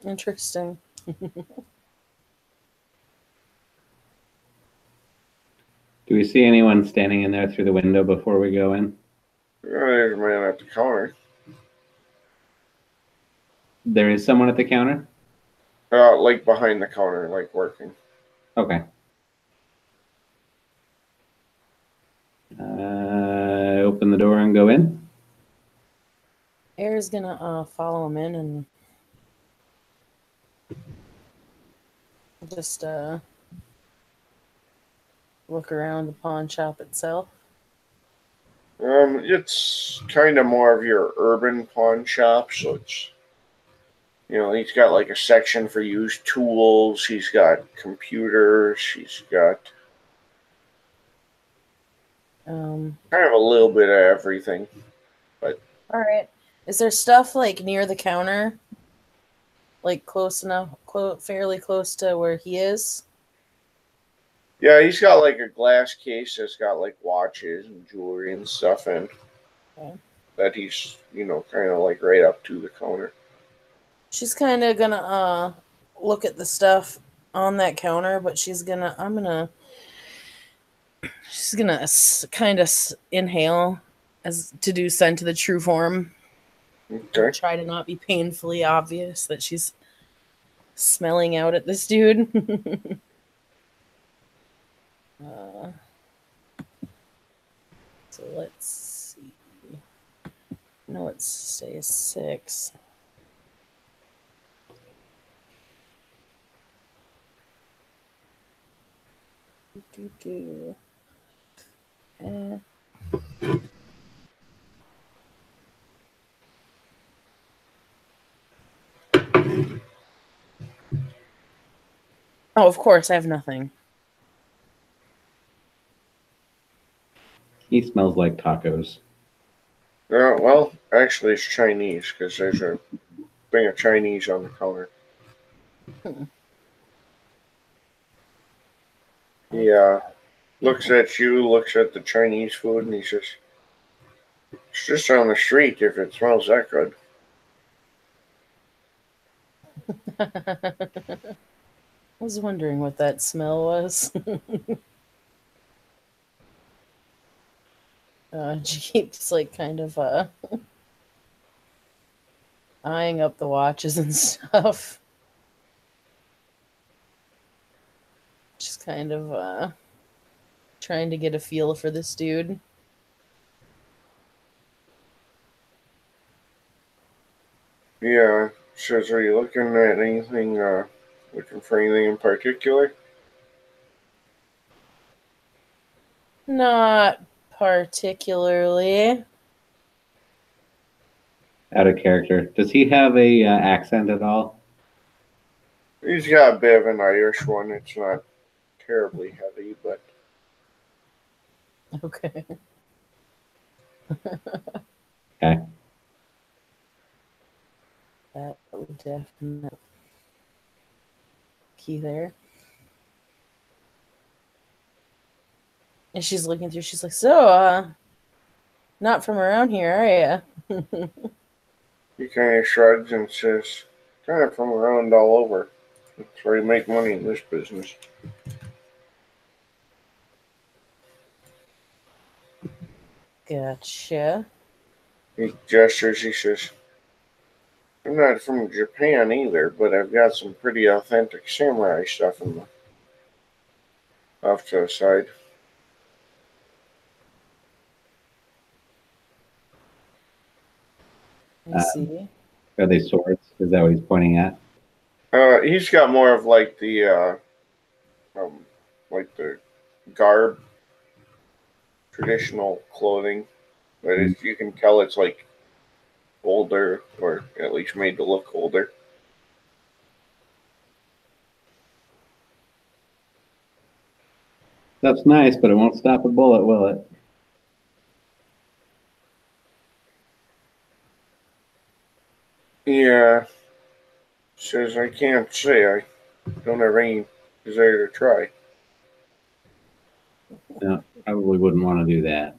Interesting. Do we see anyone standing in there through the window before we go in? There's a man at the counter. There is someone at the counter? Like behind the counter, like working. Okay. Open the door and go in. Air's gonna follow him in and just look around the pawn shop itself. It's kind of more of your urban pawn shop, so it's he's got like a section for used tools. He's got computers. He's got kind of a little bit of everything. But all right, is there stuff like near the counter, like fairly close to where he is? Yeah, he's got like a glass case that's got like watches and jewelry and stuff in. Okay. That he's kind of like right up to the counter. She's kind of gonna look at the stuff on that counter, but she's gonna kind of inhale as to do send to the true form. Okay. Try to not be painfully obvious that she's smelling out at this dude. Uh, so let's see. No, it stays 6. Eh. Oh, of course, I have nothing. He smells like tacos. Well, actually, it's Chinese because there's a thing of Chinese on the counter. He looks at you, looks at the Chinese food, and he says, "It's just on the street if it smells that good." I was wondering what that smell was. She keeps like kind of eyeing up the watches and stuff. Just kind of trying to get a feel for this dude. Yeah, says, "Are you looking at anything? Looking for anything in particular?" Not particularly. Out of character. Does he have a accent at all? He's got a bit of an Irish one. It's not terribly heavy, but Okay. Okay. That would definitely key there. And she's looking through, she's like, so, not from around here, are you? he kind of shrugs and says, "Kind of from around all over. That's where you make money in this business." Gotcha. He gestures. He says, "I'm not from Japan either, but I've got some pretty authentic samurai stuff in the off to the side." I see. Are they swords? Is that what he's pointing at? He's got more of like the garb, traditional clothing, but you can tell it's like older, or at least made to look older. That's nice, but it won't stop a bullet, will it? Yeah, says, "I can't say. I don't have any desire to try." No, probably wouldn't want to do that.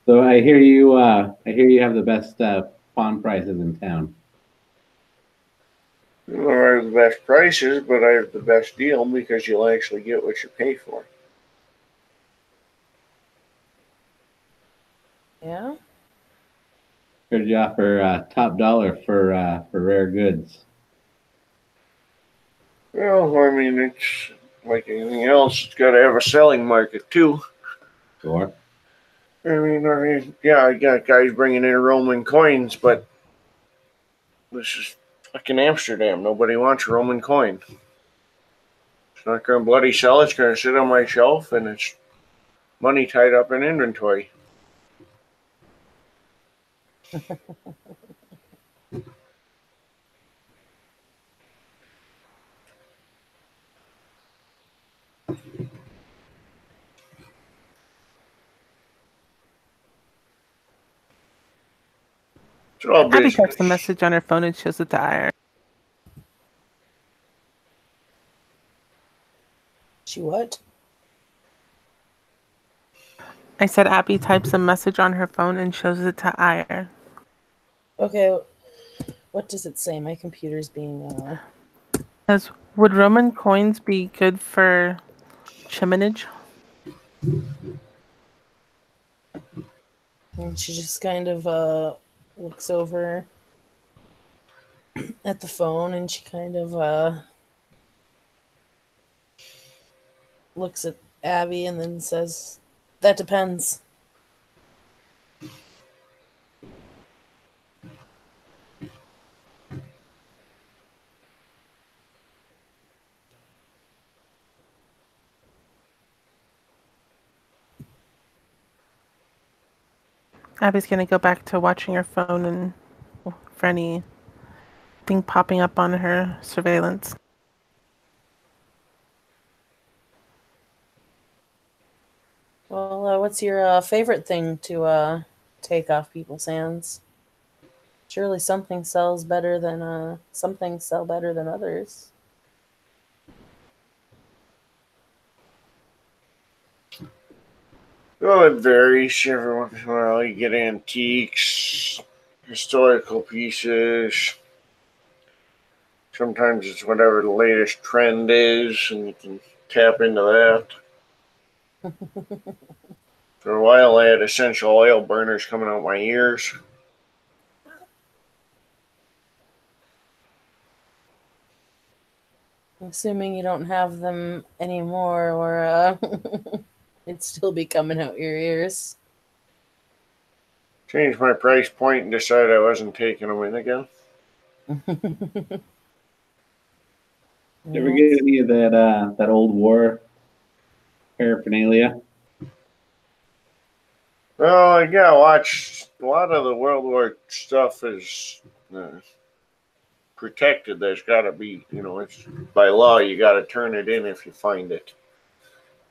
So I hear you. I hear you have the best pawn prices in town. I don't have the best prices, but I have the best deal because you'll actually get what you pay for. Yeah? Heard you offer top dollar for rare goods. Well, I mean, it's like anything else. It's got to have a selling market too. Sure. Yeah, I got guys bringing in Roman coins, but this is fucking Amsterdam. Nobody wants a Roman coin. It's not going to bloody sell. It's going to sit on my shelf, and it's money tied up in inventory. It's all Abby business. texts a message on her phone and shows it to Ira. She what? I said Abby types a message on her phone and shows it to Ira. Okay, what does it say? My computer's being, Says, would Roman coins be good for chiminage? And she just kind of looks over at the phone and she kind of looks at Abby and then says, "That depends." Abby's gonna go back to watching her phone and for anything popping up on her surveillance. Well, what's your favorite thing to take off people's hands? Surely something sells better than some things sell better than others. Well, it varies. Every once in a while, you get antiques, historical pieces. Sometimes it's whatever the latest trend is, and you can tap into that. For a while, I had essential oil burners coming out my ears. Assuming you don't have them anymore, or it'd still be coming out your ears. Changed my price point and decided I wasn't taking them in again. You ever get any of that old war paraphernalia? Well, yeah, watch a lot of the World War stuff is protected. There's got to be, it's by law you got to turn it in if you find it,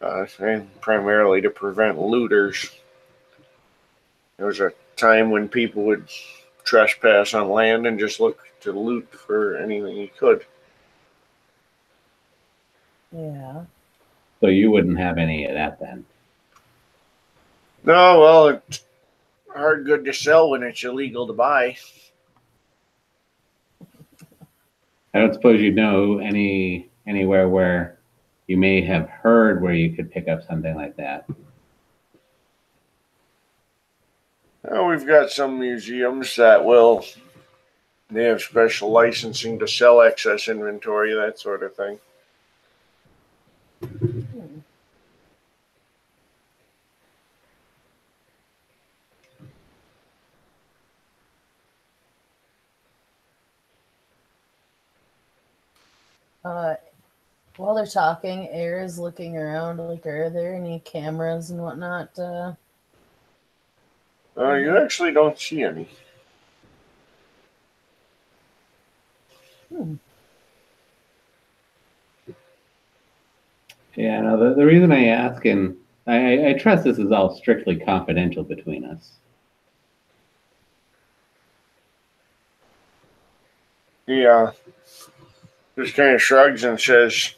and primarily to prevent looters. There was a time when people would trespass on land and just look to loot for anything you could. Yeah. So you wouldn't have any of that then? No, well, it's hard good to sell when it's illegal to buy. I don't suppose you know anywhere where you may have heard where you could pick up something like that. We've got some museums that they have special licensing to sell excess inventory, that sort of thing. While they're talking, Air is looking around like, are there any cameras and whatnot? You actually don't see any. Yeah, no, the reason I ask, and I trust this is all strictly confidential between us. He just kind of shrugs and says,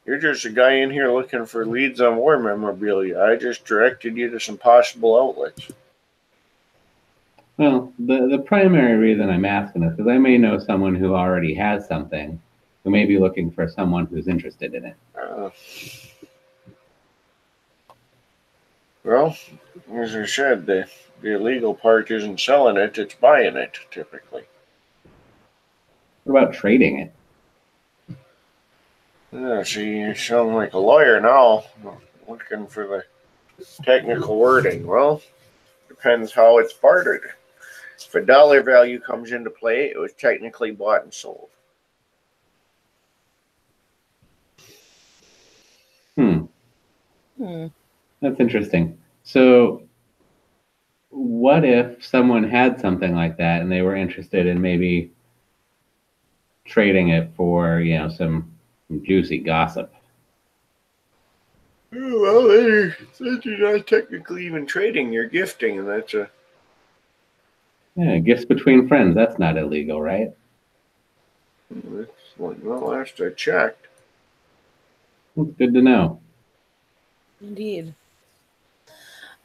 "You're just a guy in here looking for leads on war memorabilia. I just directed you to some possible outlets." Well, the primary reason I'm asking is because I may know someone who already has something, who may be looking for someone who's interested in it. Well, as I said, the illegal part isn't selling it, it's buying it, typically. What about trading it? See, you sound like a lawyer now, looking for the technical wording. Well, depends how it's bartered. If a dollar value comes into play, it was technically bought and sold. That's interesting. So, what if someone had something like that and they were interested in maybe trading it for, some juicy gossip? Well, you're not technically even trading, you're gifting, and that's a... Yeah, gifts between friends, that's not illegal, right? That's last I checked. That's good to know. Indeed.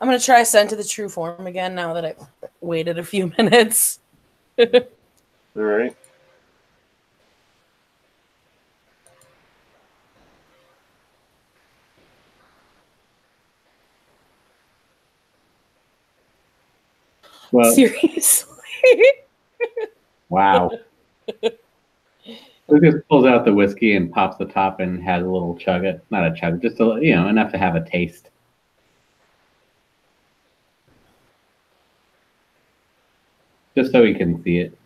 I'm going to try send to the true form again now that I've waited a few minutes. All right. Well, Seriously. wow. Lucas pulls out the whiskey and pops the top and has a little chug it. Not a chug, just enough to have a taste. Just so he can see it.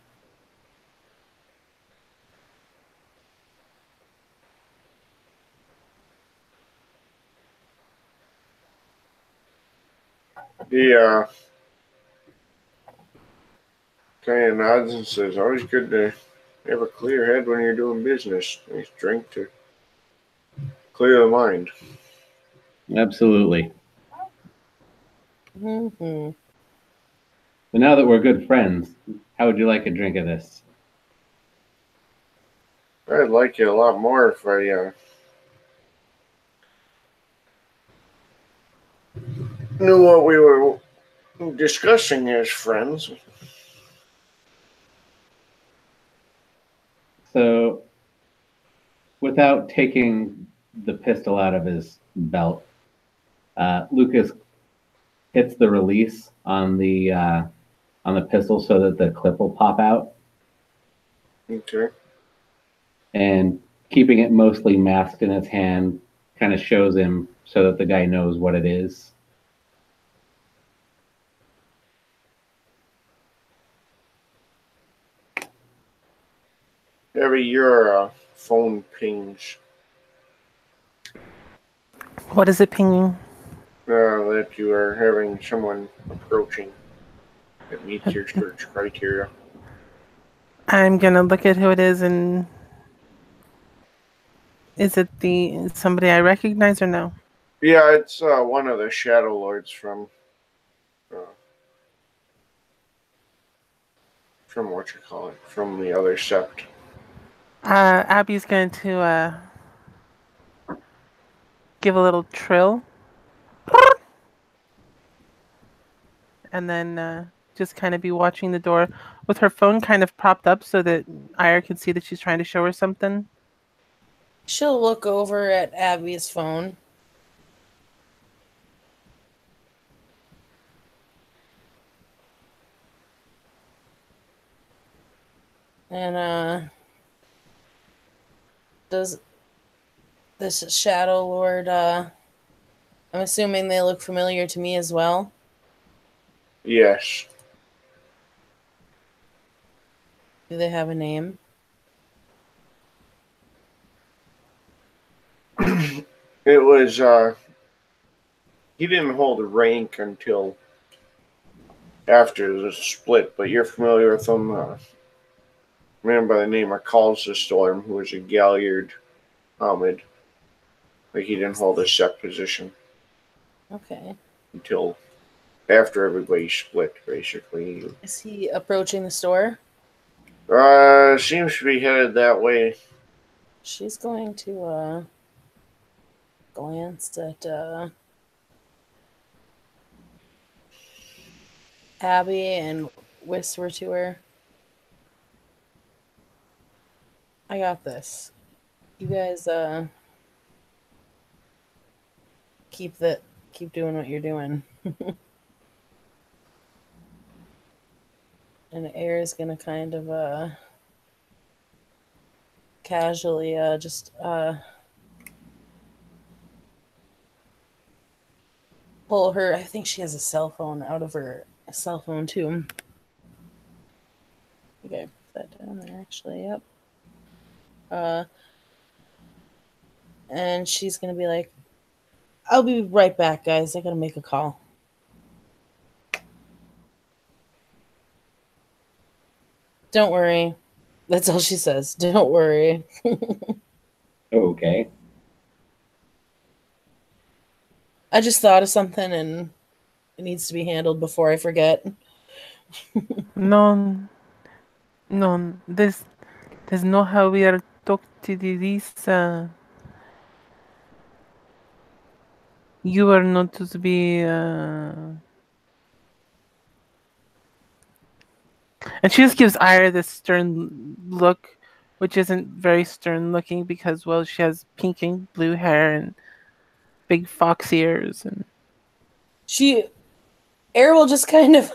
He kind of nods and says, "Always good to have a clear head when you're doing business. Nice drink to clear the mind." Absolutely. Mm-hmm. But now that we're good friends, how would you like a drink of this? I'd like it a lot more if I knew what we were discussing as friends. So, without taking the pistol out of his belt, Lucas hits the release on the pistol so that the clip will pop out, Okay. and keeping it mostly masked in his hand kind of shows him so that the guy knows what it is. Every year, phone pings What is it pinging? that you are having someone approaching that meets your search criteria. I'm gonna look at who it is, and is it somebody I recognize or no? Yeah, it's one of the Shadow Lords uh, from what you call it, from the other sept. Abby's going to give a little trill, and then just kind of be watching the door with her phone kind of propped up so that Ira can see that she's trying to show her something. She'll look over at Abby's phone. And does this Shadow Lord I'm assuming they look familiar to me as well. Yes. Do they have a name? It was, he didn't hold a rank until after the split, but you're familiar with him. A man by the name of Calls the Storm, who was a Galliard Ahmed. Like, he didn't hold a set position Okay. until after everybody split, basically. Is he approaching the store? Seems to be headed that way. She's going to glance at Abby and whisper to her, "I got this. You guys keep doing what you're doing." And Air is gonna kind of casually just pull her. I think she has a cell phone out of her cell phone too. Okay, put that down there actually. Yep. And she's gonna be like, "I'll be right back, guys. I gotta make a call." Don't worry. That's all she says. Don't worry. Okay. I just thought of something and it needs to be handled before I forget. No, no, there's no how we are talk to this. You are not to be. And she just gives Ira this stern look, which isn't very stern looking because, well, she has pink and blue hair and big fox ears. And Air will just kind of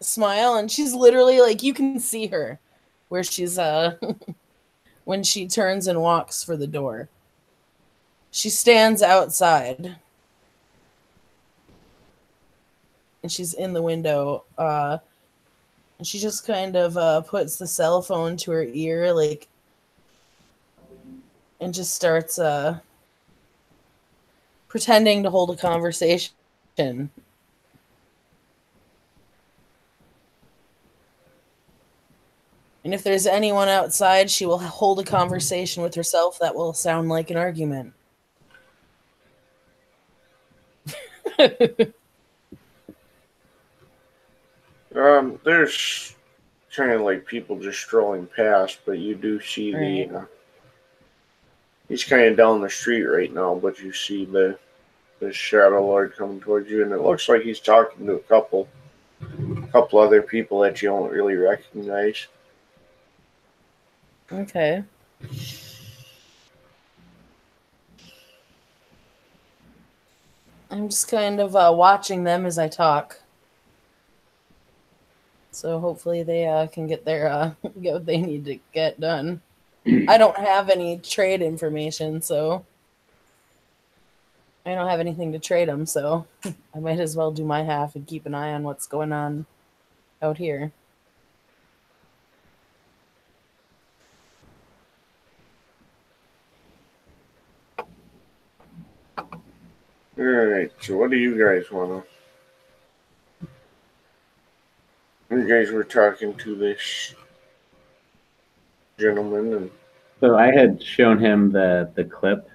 smile, and she's literally like, you can see her where she's when she turns and walks for the door. She stands outside and she's in the window. And she just kind of puts the cell phone to her ear, like, and just starts pretending to hold a conversation. And if there's anyone outside, she will hold a conversation with herself that will sound like an argument. There's kind of like people just strolling past, but you do see Right. he's kind of down the street right now, but you see the Shadow Lord coming towards you, and it looks like he's talking to a couple other people that you don't really recognize. Okay. I'm just kind of watching them as I talk. So hopefully they can get their get what they need to get done. I don't have any trade information, so I don't have anything to trade them. So I might as well do my half and keep an eye on what's going on out here. Alright, so what do you guys want to... You guys were talking to this gentleman, and So I had shown him the clip.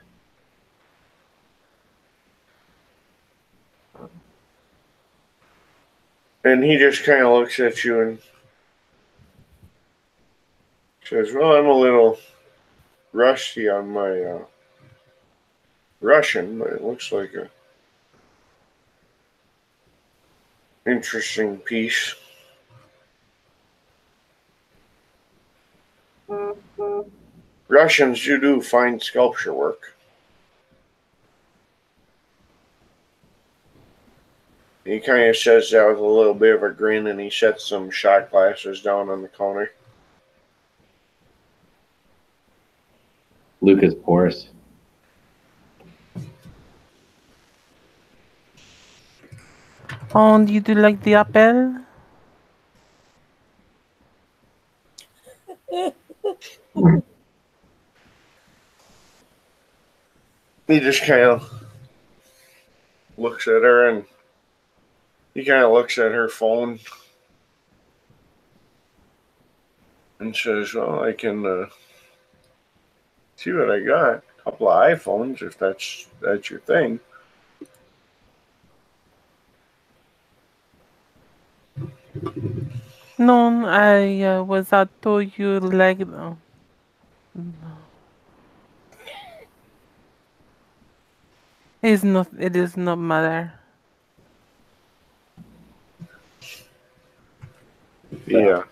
he just kind of looks at you and says, well, I'm a little rusty on my Russian, but it looks like a interesting piece. Russians do fine sculpture work. He kind of says that with a little bit of a grin, and he sets some shot glasses down on the counter. Lucas pours. Oh, you do like the apple? He just kind of looks at her, and he kind of looks at her phone and says, well, I can see what I got. A couple of iPhones, if that's your thing. No, I was out to you like. It's not. It is not matter. Yeah.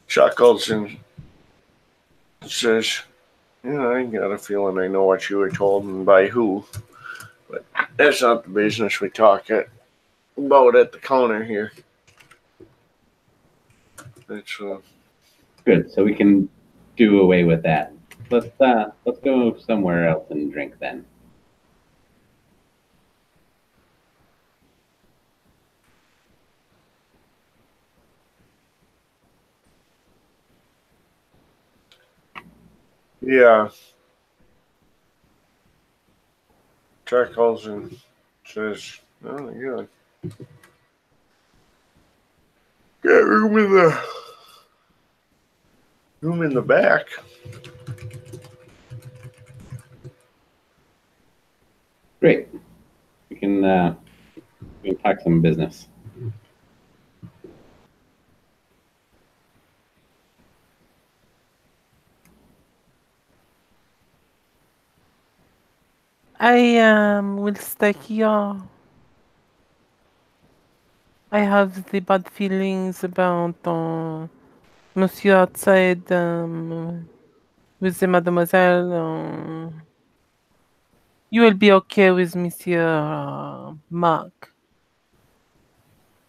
Chuckles and says, yeah, I got a feeling I know what you were told and by who. But that's not the business we talk about at the counter here. It's Good. So we can do away with that. Let's go somewhere else and drink then. yeah. Chuckles and says, oh, yeah. Got room in the back. Great. We can talk some business. I will stay here. I have the bad feelings about Monsieur outside with the Mademoiselle. You will be okay with Monsieur Mark.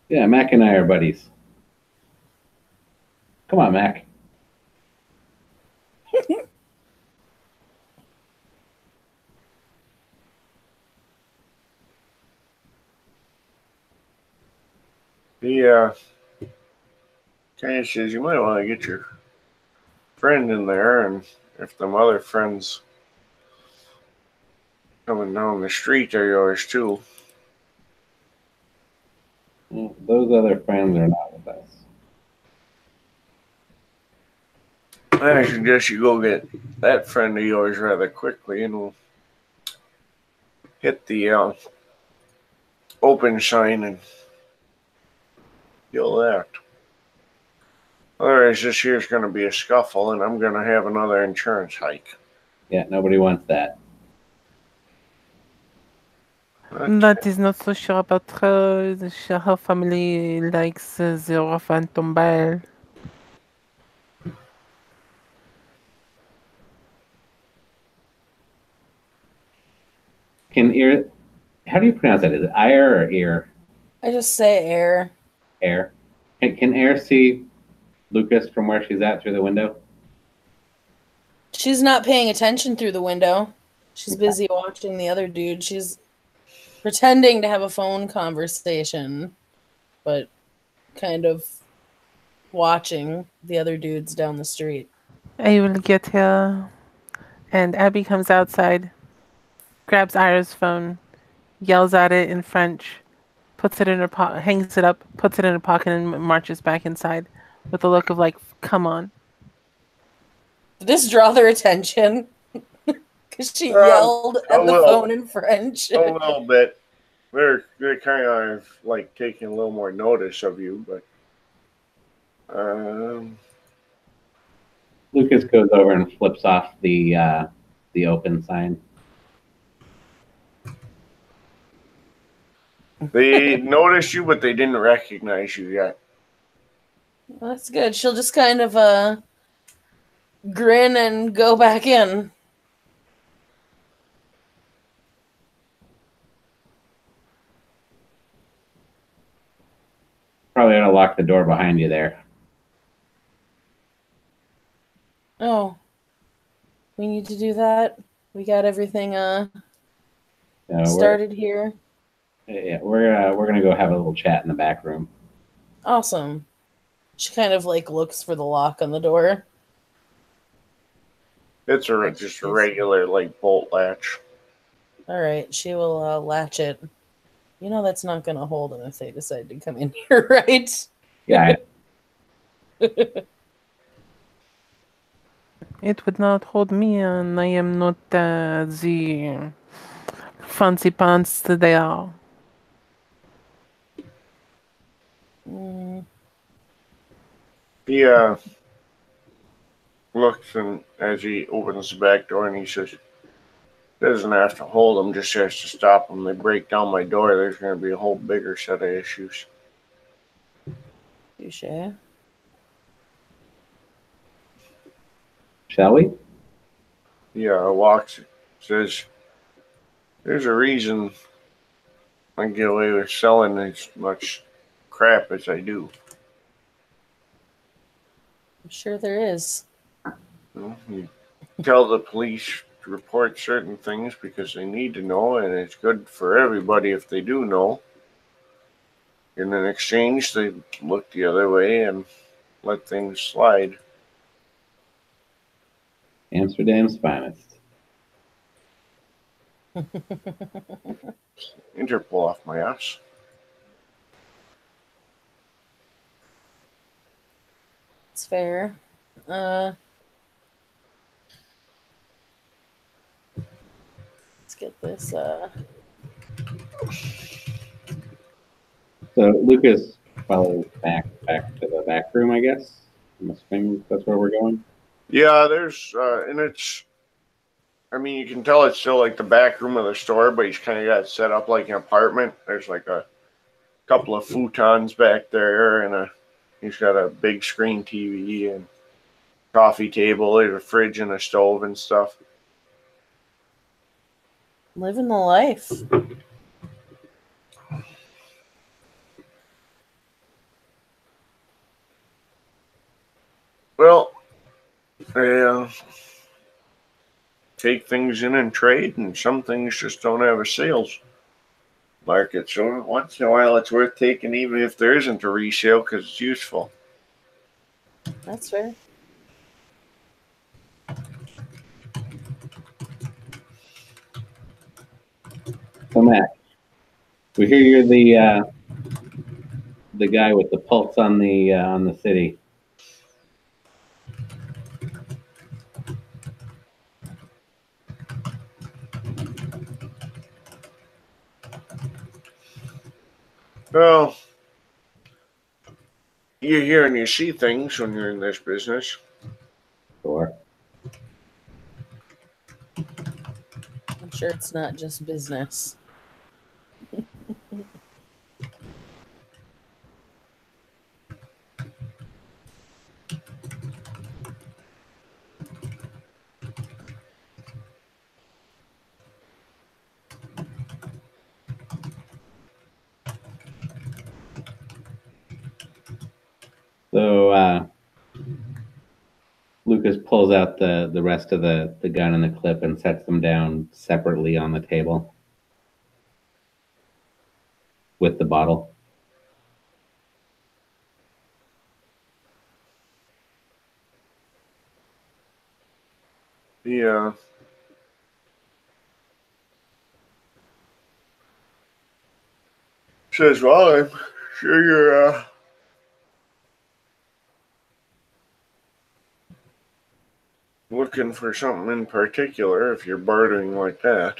Yeah, Mac and I are buddies. Come on, Mac. He kind of says you might want to get your friend in there, and if them other friends coming down the street are yours too. Those other friends are not with us. I suggest you go get that friend of yours rather quickly, and we'll hit the open sign and kill that. Otherwise, this year's going to be a scuffle, and I'm going to have another insurance hike. Yeah, nobody wants that. That is not so sure about her. Her family likes the rough and tumble. Can ear? How do you pronounce that? Is it ire or ear? I just say air. Air. Can Air see Lucas from where she's at through the window? She's not paying attention through the window. She's busy watching the other dude. She's pretending to have a phone conversation, but kind of watching the other dudes down the street. I will get here. And Abby comes outside, grabs Ira's phone, yells at it in French, puts it in her pocket, hangs it up, puts it in her pocket, and marches back inside with a look of like, "Come on." Did this draw their attention? Because she yelled at the phone in French. A little bit. They're kind of like taking a little more notice of you, but Lucas goes over and flips off the open sign. they noticed you, but they didn't recognize you yet. Well, that's good. She'll just kind of grin and go back in. Probably ought to lock the door behind you there. Oh, we need to do that. We got everything started here. Yeah, we're gonna go have a little chat in the back room. Awesome. She kind of like looks for the lock on the door. It's just a regular like bolt latch. All right, she will latch it. You know that's not going to hold them if they decide to come in here, right? Yeah. It would not hold me, and I am not the fancy pants that they are. He looks, and as he opens the back door, and he says, "Doesn't have to hold them, just has to stop them. They break down my door, there's going to be a whole bigger set of issues." Touche. Shall we? Yeah, walks, says, "There's a reason I get away with selling as much crap as I do." I'm sure there is. You tell the police to report certain things because they need to know, and it's good for everybody if they do know. In an exchange, they look the other way and let things slide. Amsterdam's finest. Interpol off my ass. It's fair. Let's get this. So Lucas follows back to the back room, I guess. I'm assuming that's where we're going. Yeah, there's and it's. I mean, you can tell it's still like the back room of the store, but he's kind of got it set up like an apartment. There's like a couple of futons back there, and he's got a big screen TV and coffee table. There's a fridge and a stove and stuff. Living the life. Well, they take things in and trade, and some things just don't have a sales market. So once in a while, it's worth taking, even if there isn't a resale, because it's useful. That's fair. So Matt, we hear you're the guy with the pulse on the city. Well, you hear and you see things when you're in this business. Sure. I'm sure it's not just business. So Lucas pulls out the rest of the gun and the clip and sets them down separately on the table with the bottle. Yeah. Says, well, I'm sure you're looking for something in particular if you're bartering like that.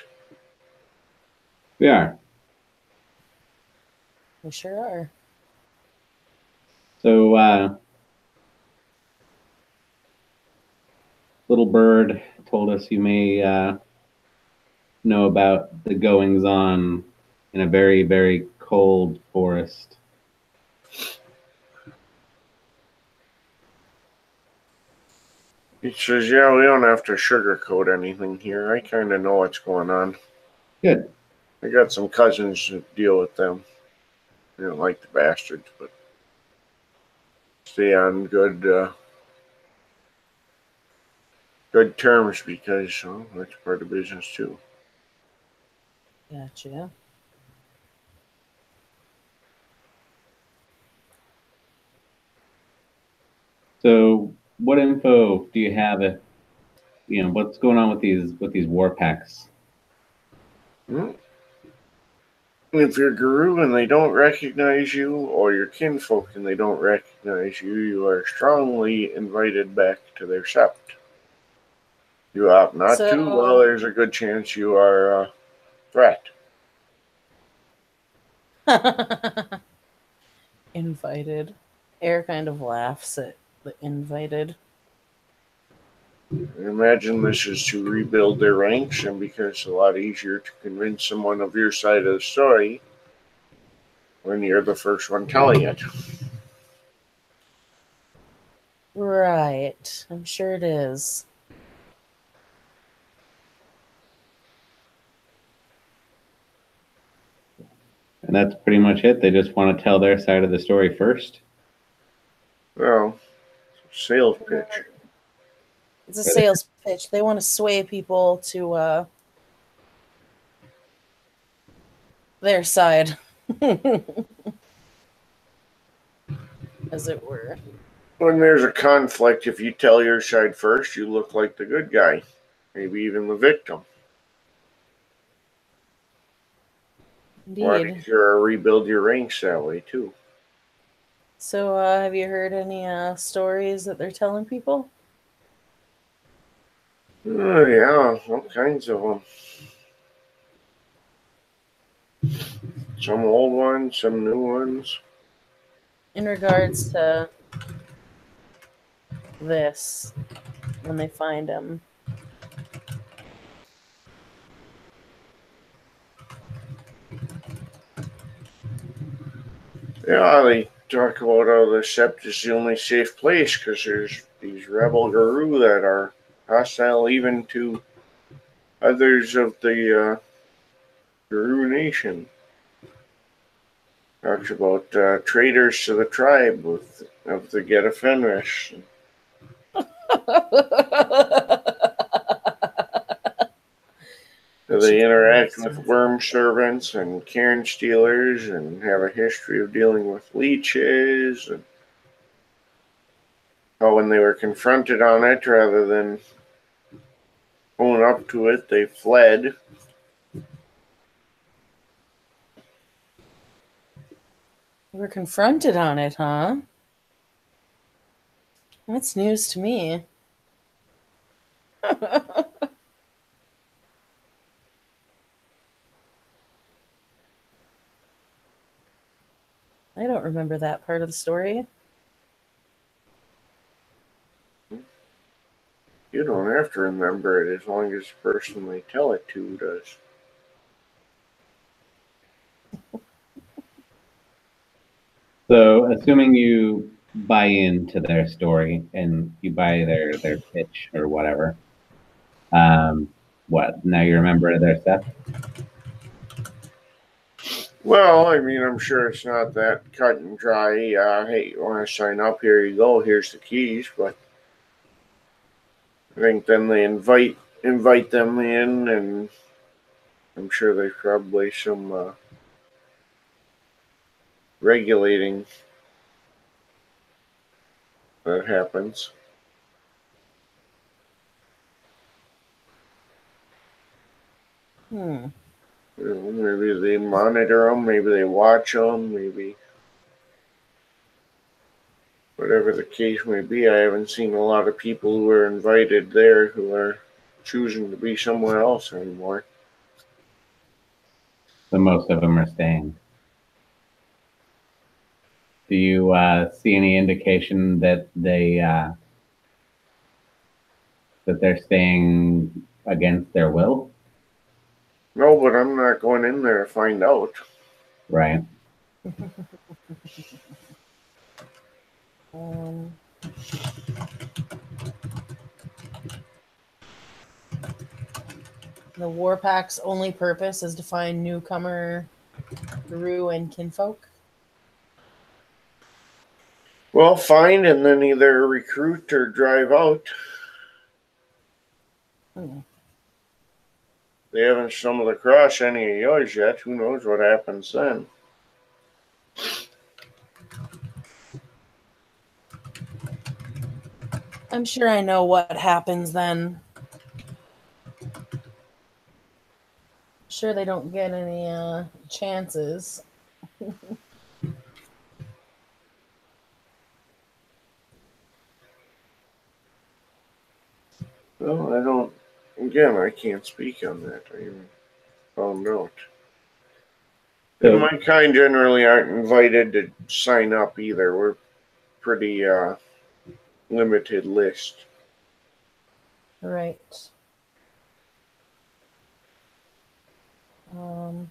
We are. We sure are. So Little Bird told us you may know about the goings on in a very, very cold forest. He says, yeah, we don't have to sugarcoat anything here. I kind of know what's going on. Good. I got some cousins that deal with them. I don't like the bastards, but stay on good terms because that's part of business too. Gotcha. So what info do you have? What's going on with these war packs? Hmm? If you're Guru and they don't recognize you, or your kinfolk and they don't recognize you, you are strongly invited back to their sept. You opt not to, well, there's a good chance you are a threat. Invited. Air kind of laughs at the invited. I imagine this is to rebuild their ranks, and because it's a lot easier to convince someone of your side of the story when you're the first one telling it. Right. I'm sure it is. And that's pretty much it. They just want to tell their side of the story first. Well, sales pitch. It's a sales pitch. They want to sway people to their side. As it were. When there's a conflict, if you tell your side first, you look like the good guy, maybe even the victim. Indeed. Why sure rebuild your ranks that way too. So, have you heard any stories that they're telling people? Oh yeah, all kinds of them. Some old ones, some new ones. In regards to this, when they find him. Yeah, they talk about how the Sept is the only safe place because there's these rebel Guru that are hostile even to others of the Guru Nation. Talks about traitors to the tribe of the Geta Fenris. They interact with worm servants and cairn stealers and have a history of dealing with leeches. And how when they were confronted on it, rather than own up to it, they fled. We're confronted on it, huh? That's news to me. I don't remember that part of the story. You don't have to remember it as long as the person they tell it to does. So, assuming you buy into their story and you buy their pitch or whatever, what? Now you remember their stuff? Well, I mean, I'm sure it's not that cut and dry. Hey, you want to sign up? Here you go. Here's the keys. But I think then they invite them in, and I'm sure there's probably some regulating that happens. Hmm. Maybe they monitor them. Maybe they watch them. Maybe whatever the case may be. I haven't seen a lot of people who are invited there who are choosing to be somewhere else anymore. So most of them are staying. Do you see any indication that they're staying against their will? No, but I'm not going in there to find out. Right. Um, the Warpack's only purpose is to find newcomer Guru and kinfolk. Well, find and then either recruit or drive out. Hmm. They haven't stumbled across any of yours yet. Who knows what happens then? I'm sure I know what happens then. Sure, they don't get any chances. Well, I don't. Again, I can't speak on that. I found out. And So my kind generally aren't invited to sign up either. We're pretty limited list. Right. Um,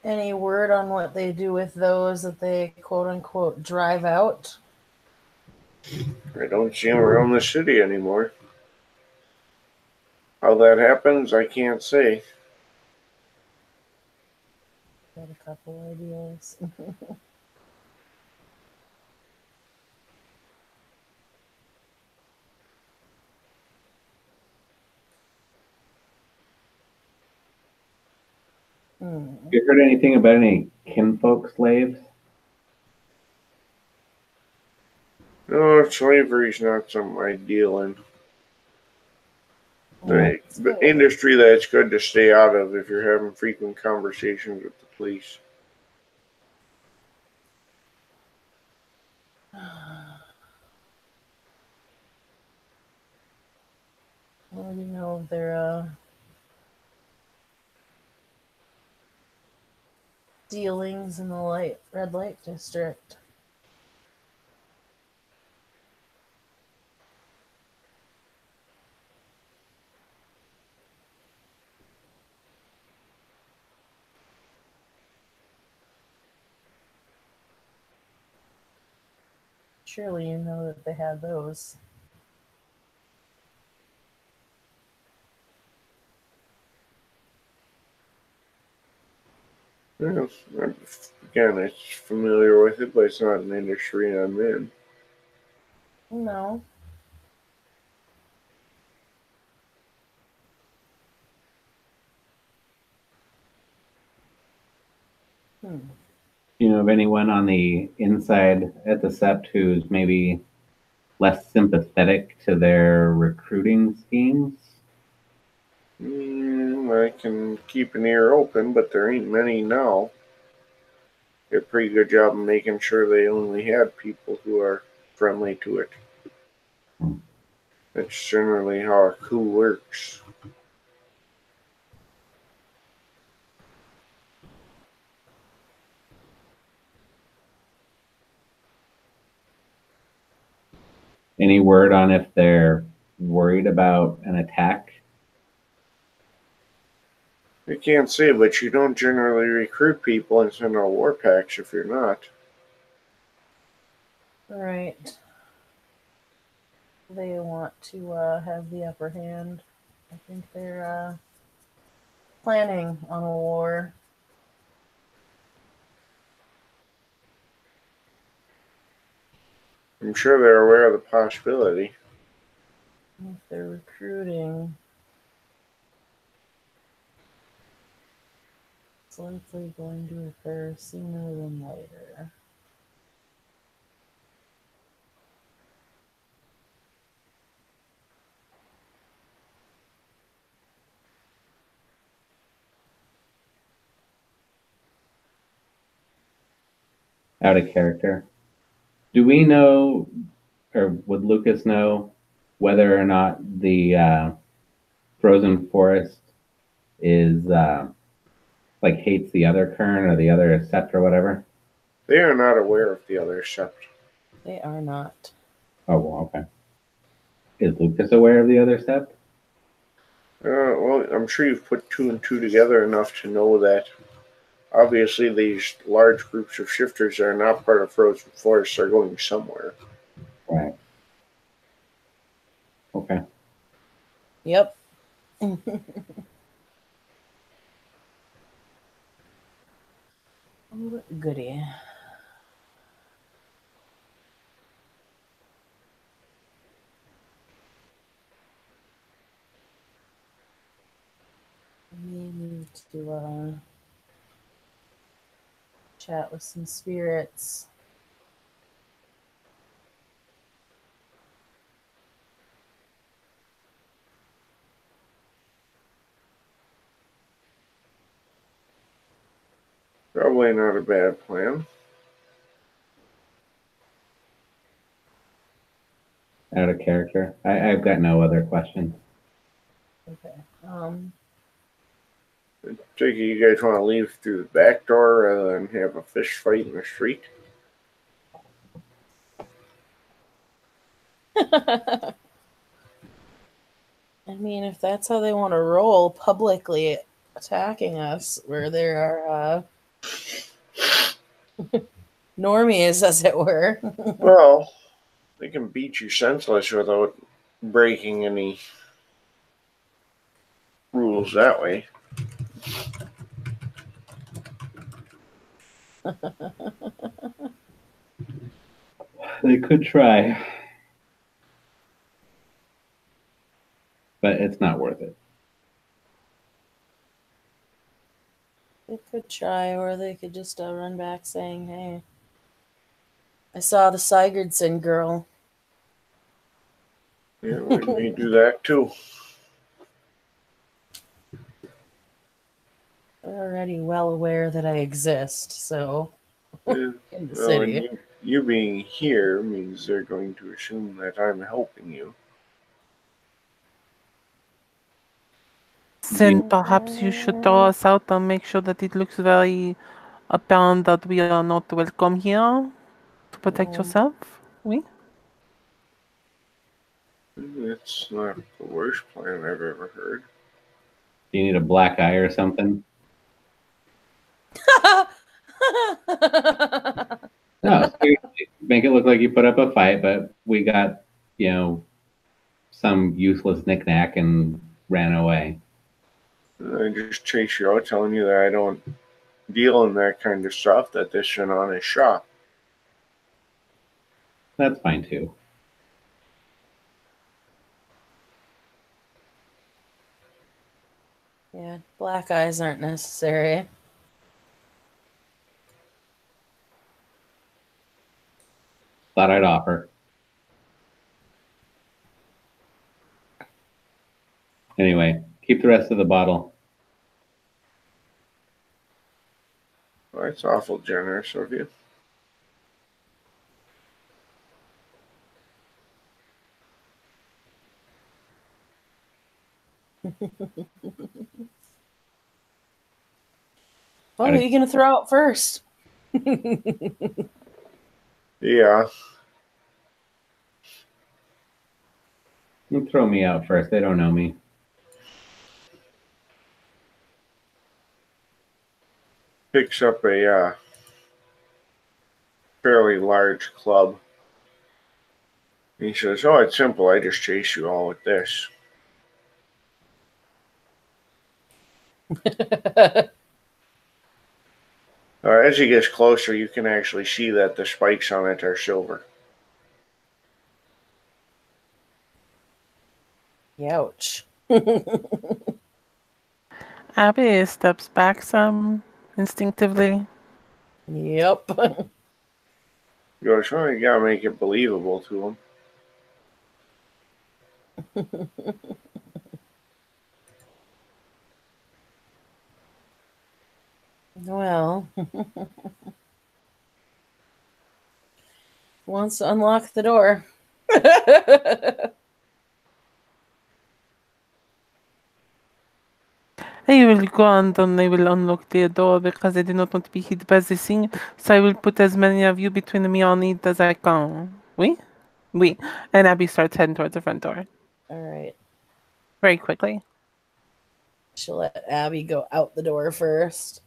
any word on what they do with those that they quote unquote drive out? I don't see them around the city anymore. How that happens, I can't say. Got a couple ideas. you heard anything about any kinfolk slaves? No, slavery's not something I deal in. The industry that's good to stay out of if you're having frequent conversations with the police. Well, you know, their dealings in the red light district. Surely you know that they had those. Yeah, again, it's familiar with it, but it's not an industry I'm in. No. Hmm. Do you know of anyone on the inside at the Sept who's maybe less sympathetic to their recruiting schemes? I can keep an ear open, but there ain't many now. Did a pretty good job of making sure they only had people who are friendly to it. That's generally how a coup works. Any word on if they're worried about an attack? I can't say, but you don't generally recruit people and send out war packs if you're not. Right. They want to have the upper hand. I think they're planning on a war. I'm sure they're aware of the possibility. If they're recruiting, it's likely going to occur sooner than later. Out of character. Do we know, or would Lucas know, whether or not the frozen forest is like hates the other Kern or the other Sept or whatever? They are not aware of the other Sept. They are not. Oh, well, okay. Is Lucas aware of the other Sept? Well, I'm sure you've put two and two together enough to know that obviously these large groups of shifters that are not part of frozen forests are going somewhere. Right. Okay. Yep. Oh, goody. We need to chat with some spirits. Probably not a bad plan. Out of character. I've got no other questions. Okay. I take it you guys want to leave through the back door rather than have a fish fight in the street? I mean, if that's how they want to roll, publicly attacking us, where there are normies, as it were. Well, they can beat you senseless without breaking any rules that way. They could try, but it's not worth it. They could try, or they could just run back saying, hey, I saw the Sigurdsson girl. Yeah, we may do that too. They're already well aware that I exist, so Yeah. in the Well, city. and you being here means they're going to assume that I'm helping you. Then perhaps you should throw us out and make sure that it looks very apparent that we are not welcome here to protect yourself. Oui? It's not the worst plan I've ever heard. Do you need a black eye or something? No, seriously. Make it look like you put up a fight, but we got, some useless knickknack and ran away. I just chase you out telling you that I don't deal in that kind of stuff, that this is an honest shop. That's fine too. Yeah, black eyes aren't necessary. Thought I'd offer. Anyway, keep the rest of the bottle. Well, that's awful generous of you. Well, who are you going to throw out first? Yeah. You throw me out first. They don't know me. Picks up a fairly large club. He says, "Oh, it's simple. I just chase you all with this." As he gets closer, you can actually see that the spikes on it are silver. Ouch. Abby steps back some instinctively. Yep. He goes, "Oh, you gotta make it believable to him." Well, wants to unlock the door. I will go and then I will unlock the door because I do not want to be hit by the thing. So I will put as many of you between me on it as I can. Oui? Oui. And Abby starts heading towards the front door. All right. Very quickly. She'll let Abby go out the door first.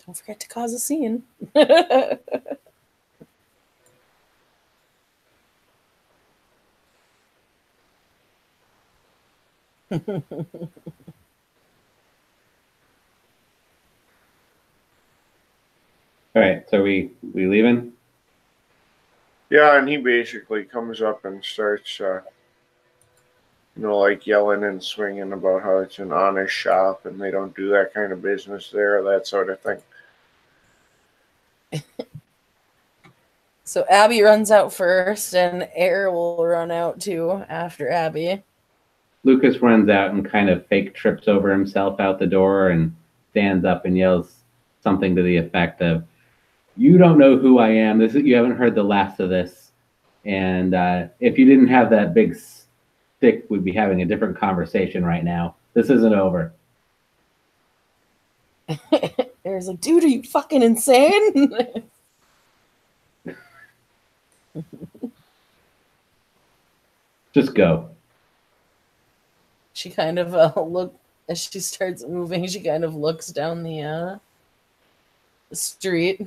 Don't forget to cause a scene. All right, so we leaving? Yeah, and he basically comes up and starts, like yelling and swinging about how it's an honest shop and they don't do that kind of business there, that sort of thing. So Abby runs out first, and Air will run out too after Abby. Lucas runs out and kind of fake trips over himself out the door and stands up and yells something to the effect of, "You don't know who I am. You haven't heard the last of this. And if you didn't have that big stick, we'd be having a different conversation right now. This isn't over." Air's like, dude, are you fucking insane? Just go. She kind of as she starts moving, she kind of looks down the street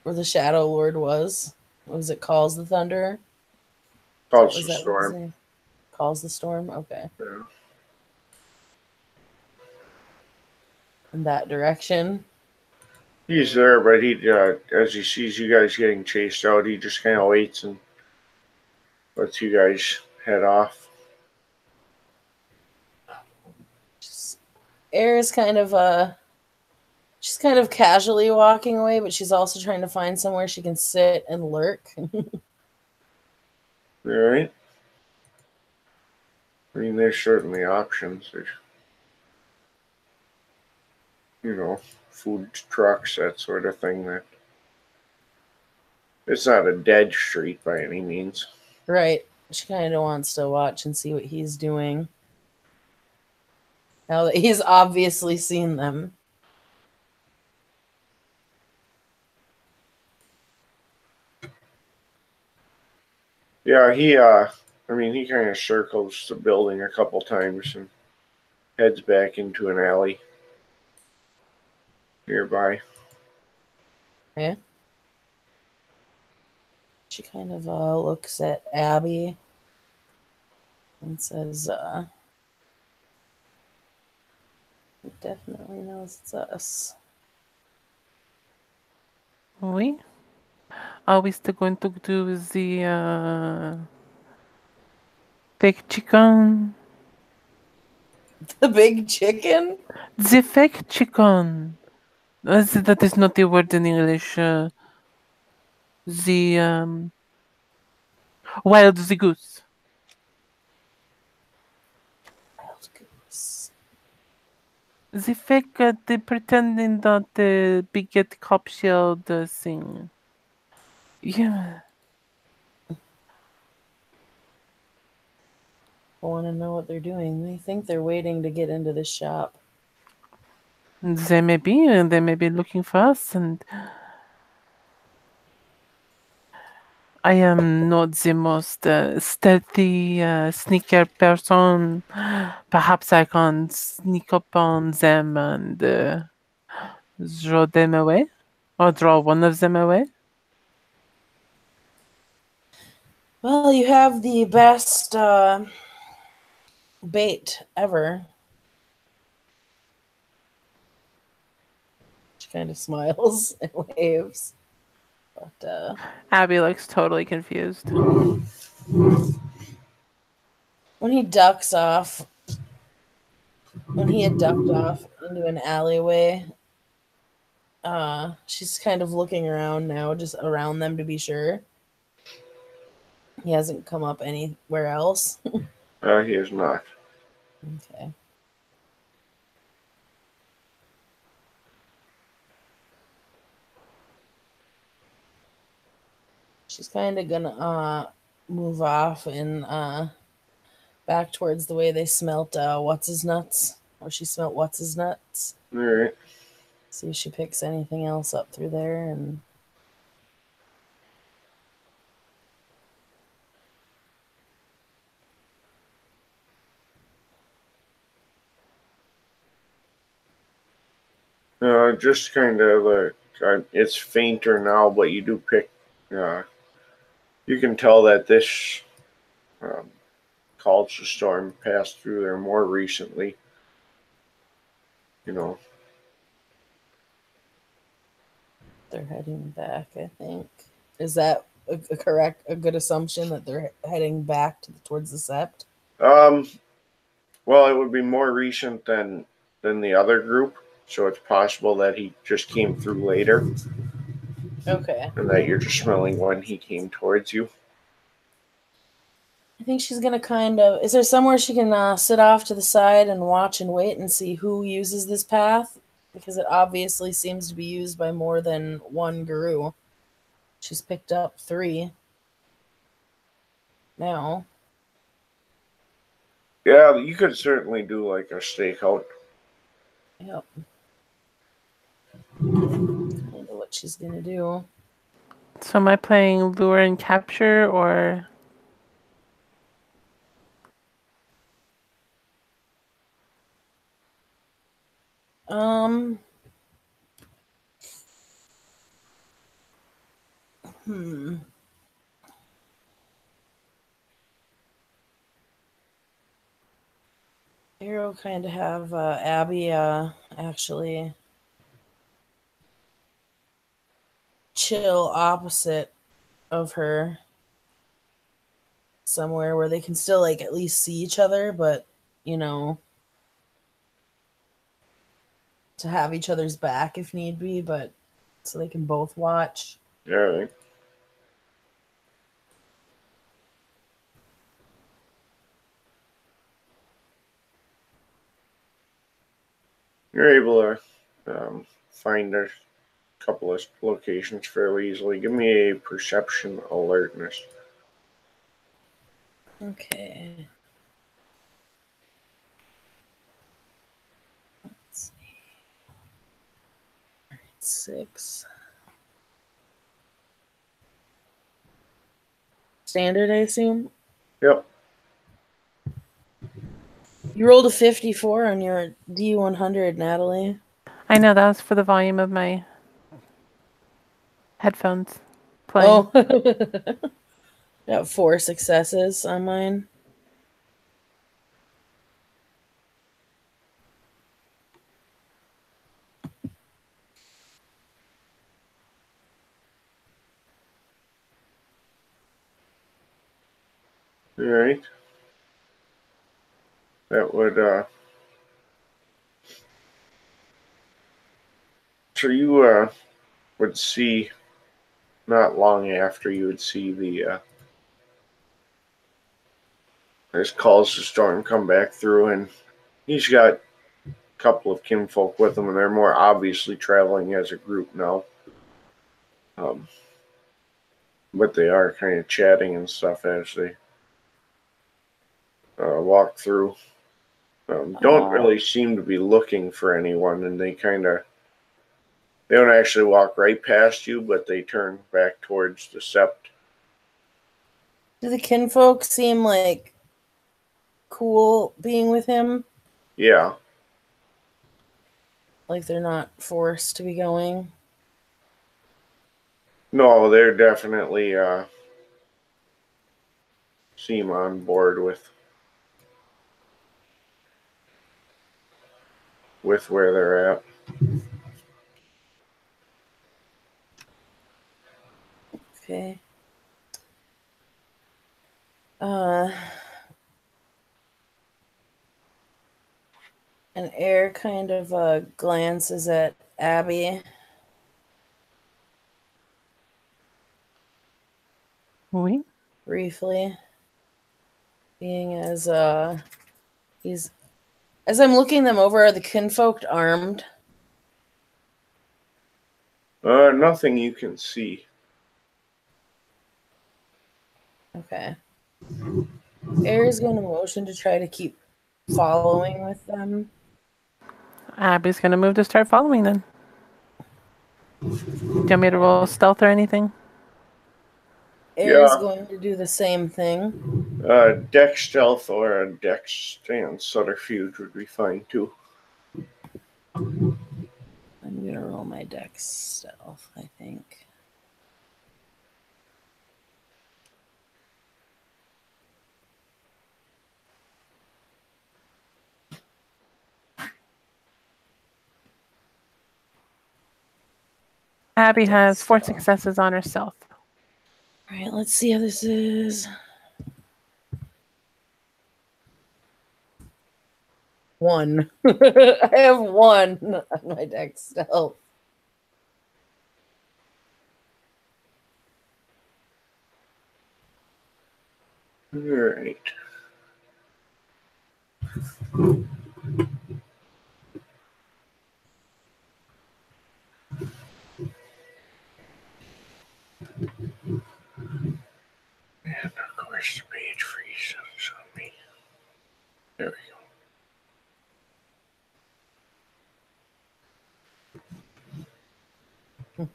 where the Shadow Lord was. What was it? Calls the thunder? Calls Was the that what it storm. was? Calls the storm? Okay. Yeah. In that direction. He's there, but he, as he sees you guys getting chased out, he just kind of waits and lets you guys head off. Air is kind of she's kind of casually walking away, but she's also trying to find somewhere she can sit and lurk. All right. I mean, there's certainly options. There's, food trucks, that sort of thing. That it's not a dead street by any means. Right. She kind of wants to watch and see what he's doing. Now that he's obviously seen them. Yeah, he kind of circles the building a couple times and heads back into an alley nearby. Yeah. She kind of looks at Abby and says, "It definitely knows it's us." Oui? Are we still going to do the fake chicken? The big chicken? The fake chicken. That is not the word in English. The wild the goose. Wild goose. The fake, the pretending that the bigot cop shield thing. Yeah. I want to know what they're doing. They think they're waiting to get into the shop. They may be looking for us, and I am not the most stealthy, sneaker person. Perhaps I can sneak up on them and draw them away, or draw one of them away. Well, you have the best bait ever. She kind of smiles and waves. But Abby looks totally confused. when he ducks off, when he had ducked off into an alleyway, she's kind of looking around now, just around them to be sure. He hasn't come up anywhere else. He is not. Okay. She's kind of gonna move off and back towards the way they smelt what's his nuts, or she smelt what's his nuts. All right. See if she picks anything else up through there. And Just kind of it's fainter now, but you do pick. You can tell that this um, culture storm passed through there more recently. You know, they're heading back, I think. Is that a good assumption that they're heading back towards the sept? um, well, it would be more recent than the other group, so it's possible that he just came through later, Okay. and that you're just smelling when he came towards you. I think she's gonna kind of. Is there somewhere she can sit off to the side and watch and wait and see who uses this path? Because it obviously seems to be used by more than one guru. She's picked up 3 now. Yeah, you could certainly do like a stakeout. Yep. Kind of what she's gonna do. So am I playing lure and capture, or Um. Hmm. Arrow kind of have Abby actually chill opposite of her somewhere where they can still like at least see each other, but you know, to have each other's back if need be, but so they can both watch. Yeah, right. You're able to find a couple of locations fairly easily. Give me a perception alertness. Okay. Let's see. 6. Standard, I assume. Yep. You rolled a 54 on your D100, Natalie. I know that was for the volume of my headphones playing. Oh. Got 4 successes on mine. All right. That would So you would see, not long after, you would see the his calls to Storm come back through, and he's got a couple of kinfolk with him, and they're more obviously traveling as a group now. But they are kind of chatting and stuff as they walk through. Don't really seem to be looking for anyone, and they don't actually walk right past you, but they turn back towards the sept. Do the kinfolk seem like cool being with him? Yeah. Like they're not forced to be going? No, they're definitely seem on board with where they're at. Okay. And Air kind of glances at Abby. Oui. Briefly. Being as I'm looking them over, are the kinfolk armed? Nothing you can see. Okay. Air is going to motion to try to keep following with them. Abby's gonna move to start following then. Do you want me to roll stealth or anything? Air is Yeah. going to do the same thing. Dex stealth or a dex and subterfuge would be fine too. I'm going to roll my dex stealth, I think. Abby has 4 successes on her stealth. All right, let's see how this is. 1. I have 1 on my dex stealth. All right. And of course, the page freezes on me. There we go.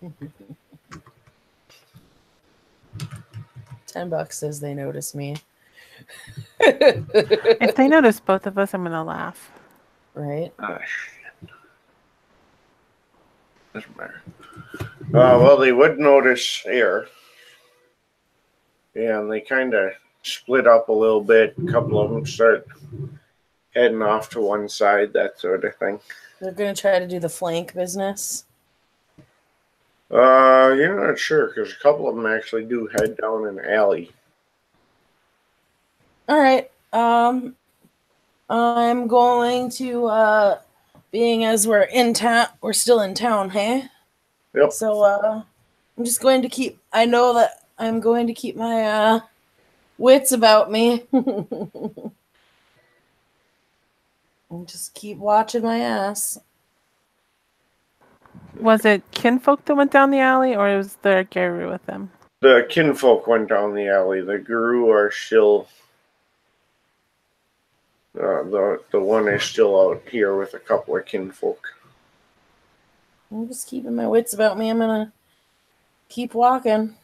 $10 says they notice me. If they notice both of us, I'm gonna laugh. Right? Ah, shit. Doesn't matter. Well, they would notice Air. Yeah, and they kind of split up a little bit. A couple of them start heading off to one side, that sort of thing. They're going to try to do the flank business. You're not sure, because a couple of them actually do head down an alley. All right. I'm going to, being as we're in town, we're still in town, hey? Yep. So, I'm just going to keep, I know that I'm going to keep my, wits about me. And just keep watching my ass. Was it kinfolk that went down the alley, or was there Gary with them? The kinfolk went down the alley. The guru are still... the one is still out here with a couple of kinfolk. I'm just keeping my wits about me. I'm going to keep walking.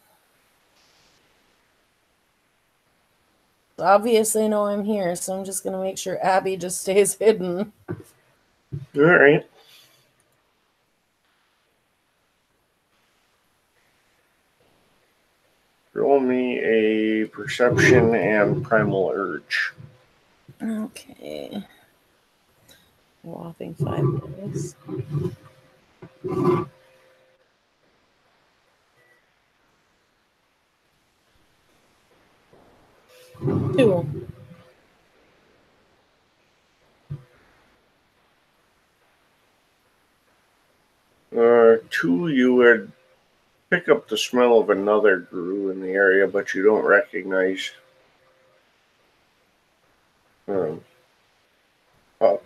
Obviously, they know I'm here, so I'm just going to make sure Abby just stays hidden. All right. Roll me a perception and primal urge. Okay. A whopping 5 days. Two. All Two, you would pick up the smell of another Gru in the area, but you don't recognize um, off,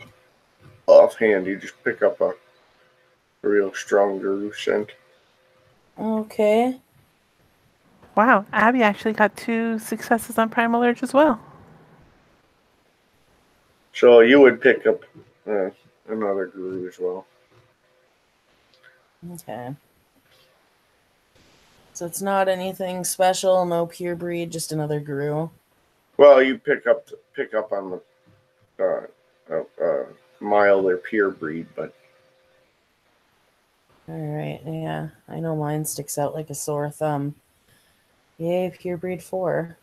offhand. You just pick up a real strong Gru scent. Okay. Wow, Abby actually got 2 successes on Primal Urge as well. So you would pick up another Gru as well. Okay. So it's not anything special, no pure breed, just another Gru. Well, you pick up on the milder pure breed, but Alright, yeah. I know mine sticks out like a sore thumb. Yay, pure breed 4.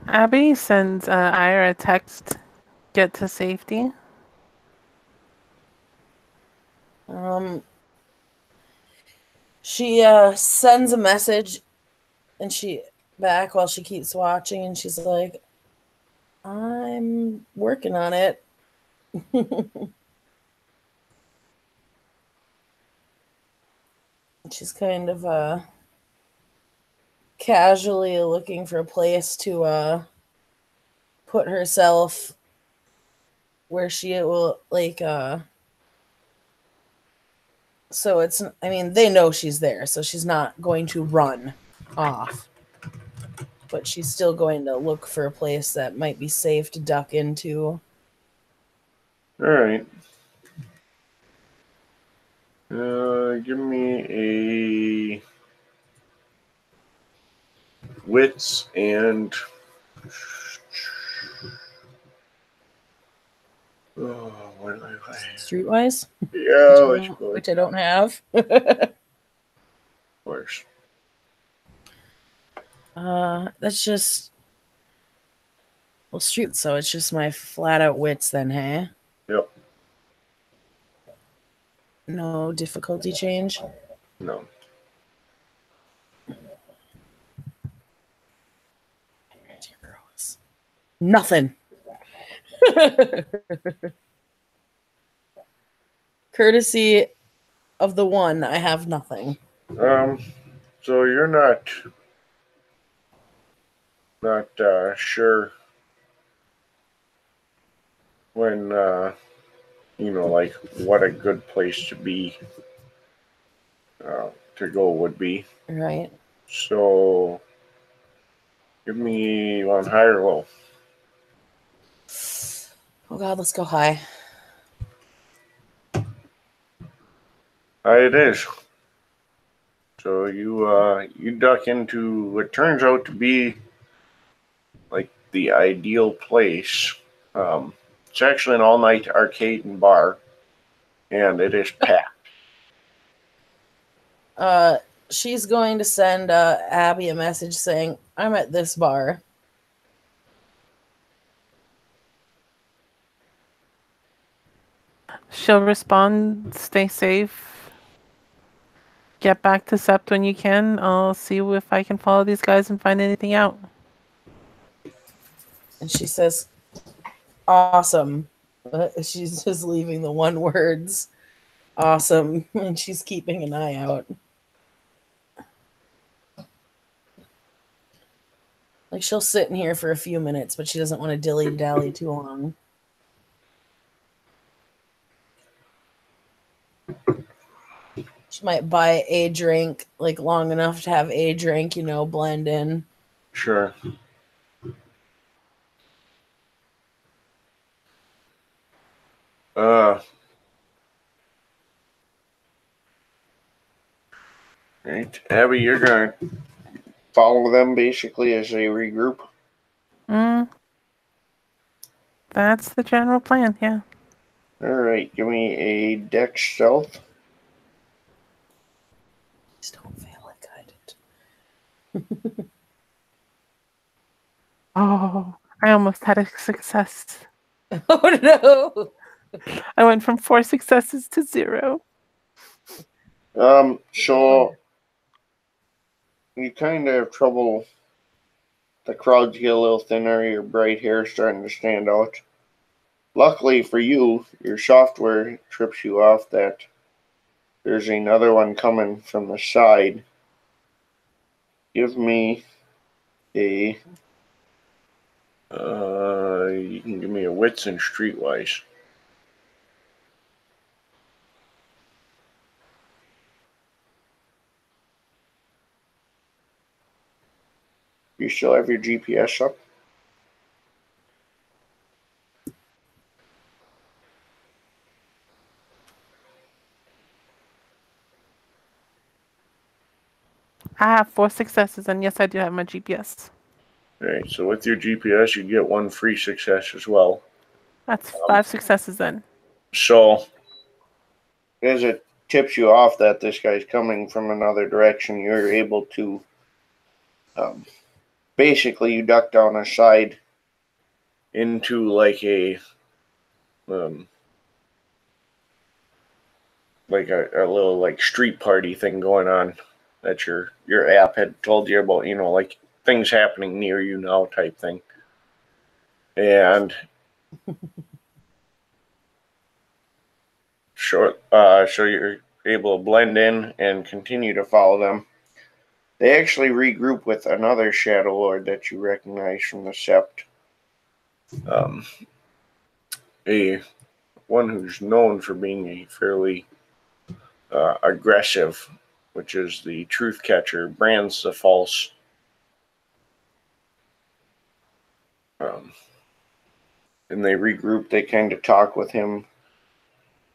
Abby sends Ira a text, get to safety. She sends a message and she back while she keeps watching, and she's like, I'm working on it. She's kind of casually looking for a place to put herself where she will so it's, I mean, they know she's there, so she's not going to run off, but she's still going to look for a place that might be safe to duck into. all right. Give me a wits and what do I have? Streetwise? Yeah, Which I don't have. Of course. That's just, well, street, so it's just my flat out wits then, hey? Yep. No difficulty change? No. Nothing. Courtesy of the one, I have nothing. So you're not sure when like what a good place to be to go would be. Right. So give me one high or low. Oh god, let's go high. High it is. So you duck into what turns out to be like the ideal place. It's actually an all-night arcade and bar, and it is packed. She's going to send Abby a message saying, I'm at this bar. She'll respond, stay safe. Get back to Sept when you can. I'll see if I can follow these guys and find anything out. And she says, awesome. She's just leaving the one words, awesome, and she's keeping an eye out. Like, she'll sit in here for a few minutes, but she doesn't want to dilly-dally too long. She might buy a drink, like, long enough to have a drink, blend in. Sure. Right. Abby, you're going to follow them basically as they regroup? That's the general plan, yeah. Alright, give me a dex stealth. Please don't fail like I did. Oh, I almost had a success. Oh no! I went from 4 successes to 0. So you kind of have trouble. The crowds get a little thinner, your bright hair starting to stand out. Luckily for you, your software trips you off that There's another one coming from the side. Give me a. You can give me a wits and streetwise. You still have your GPS up? I have 4 successes, and yes, I do have my GPS. Alright, so with your GPS, you get 1 free success as well. That's 5 successes then. So, as it tips you off that this guy's coming from another direction, you're able to basically you duck down a side into like a little like street party thing going on that your app had told you about, like things happening near you now type thing. And so you're able to blend in and continue to follow them. They actually regroup with another Shadow Lord that you recognize from the Sept. A one who's known for being a fairly aggressive, which is the Truth Catcher, brands the false. And they regroup. They kind of talk with him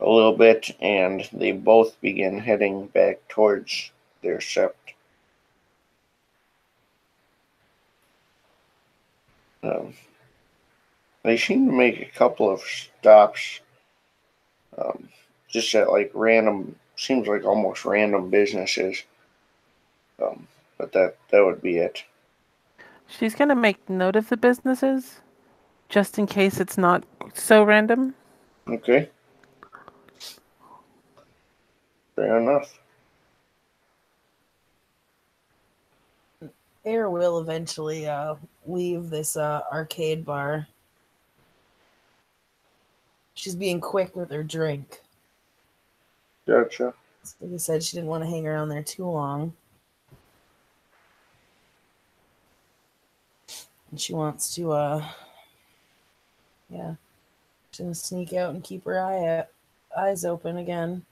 a little bit, and they both begin heading back towards their Sept. They seem to make a couple of stops, just at like random, seems like almost random businesses. But that would be it. She's gonna make note of the businesses, just in case it's not so random. Okay. Fair enough. Air will eventually leave this arcade bar. She's being quick with her drink. Gotcha. Like I said, she didn't want to hang around there too long. And she wants to, she's going to sneak out and keep her eyes open again.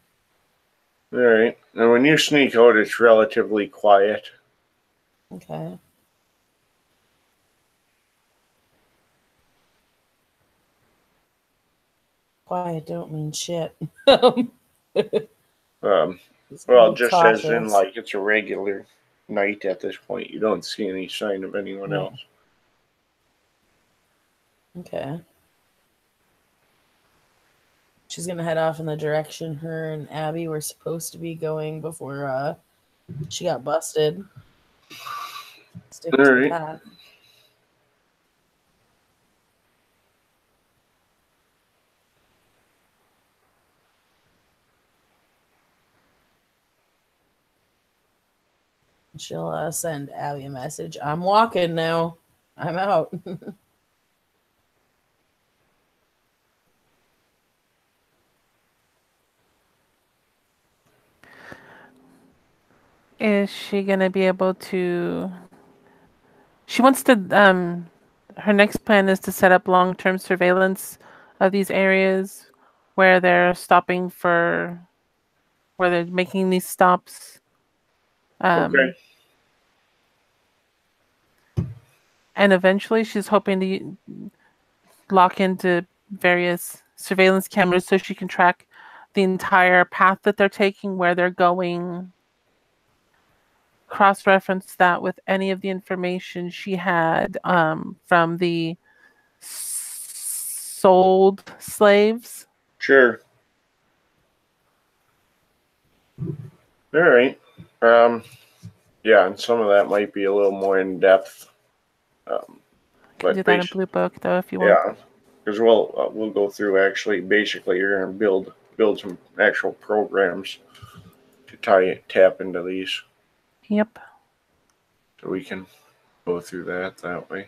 All right. Now, when you sneak out, it's relatively quiet. Okay. Quiet don't mean shit. Well, just cautious. as in, like, it's a regular night at this point. You don't see any sign of anyone else. Okay. She's going to head off in the direction her and Abby were supposed to be going before she got busted. Stick to the path. She'll send Abby a message. I'm walking now. I'm out. Is she gonna be able to? She wants to. Her next plan is to set up long-term surveillance of these areas where they're stopping for, where they're making these stops. Okay. And eventually, she's hoping to lock into various surveillance cameras so she can track the entire path that they're taking, where they're going. Cross-reference that with any of the information she had from the sold slaves. Sure. All right. Yeah, and some of that might be a little more in depth. Can do that in Blue Book though if you want. Yeah, because we'll go through actually. Basically, you're gonna build some actual programs to tap into these. Yep. So we can go through that way.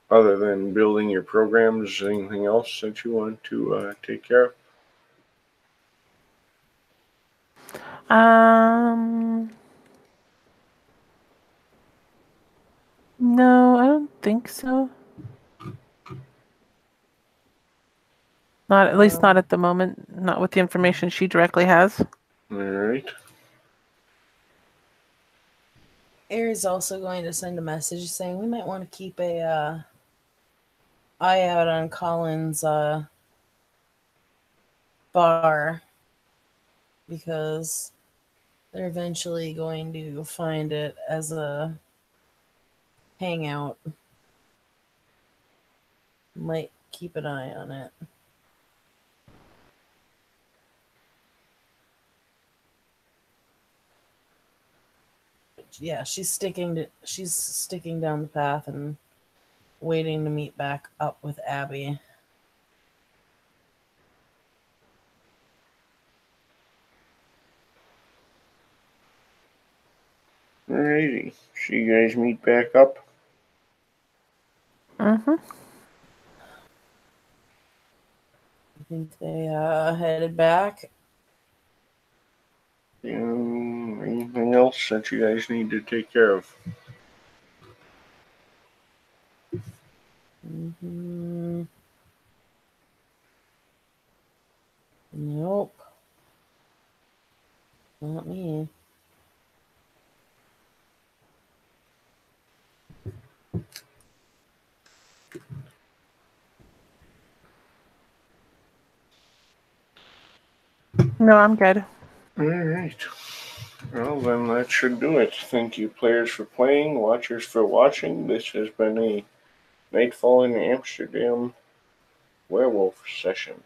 other than building your programs, anything else that you want to take care of? No, I don't think so. Not at least not at the moment. Not with the information she directly has. All right. Aries also going to send a message saying we might want to keep a eye out on Colin's bar because they're eventually going to find it as a hangout. Might keep an eye on it. Yeah, she's sticking down the path and waiting to meet back up with Abby. Alrighty. So you guys meet back up. Mm-hmm. I think they headed back. Anything else that you guys need to take care of? Mm-hmm. Nope. Not me. No, I'm good. Alright. Well, then that should do it. Thank you, players, for playing, watchers for watching. This has been a Nightfall in Amsterdam werewolf session.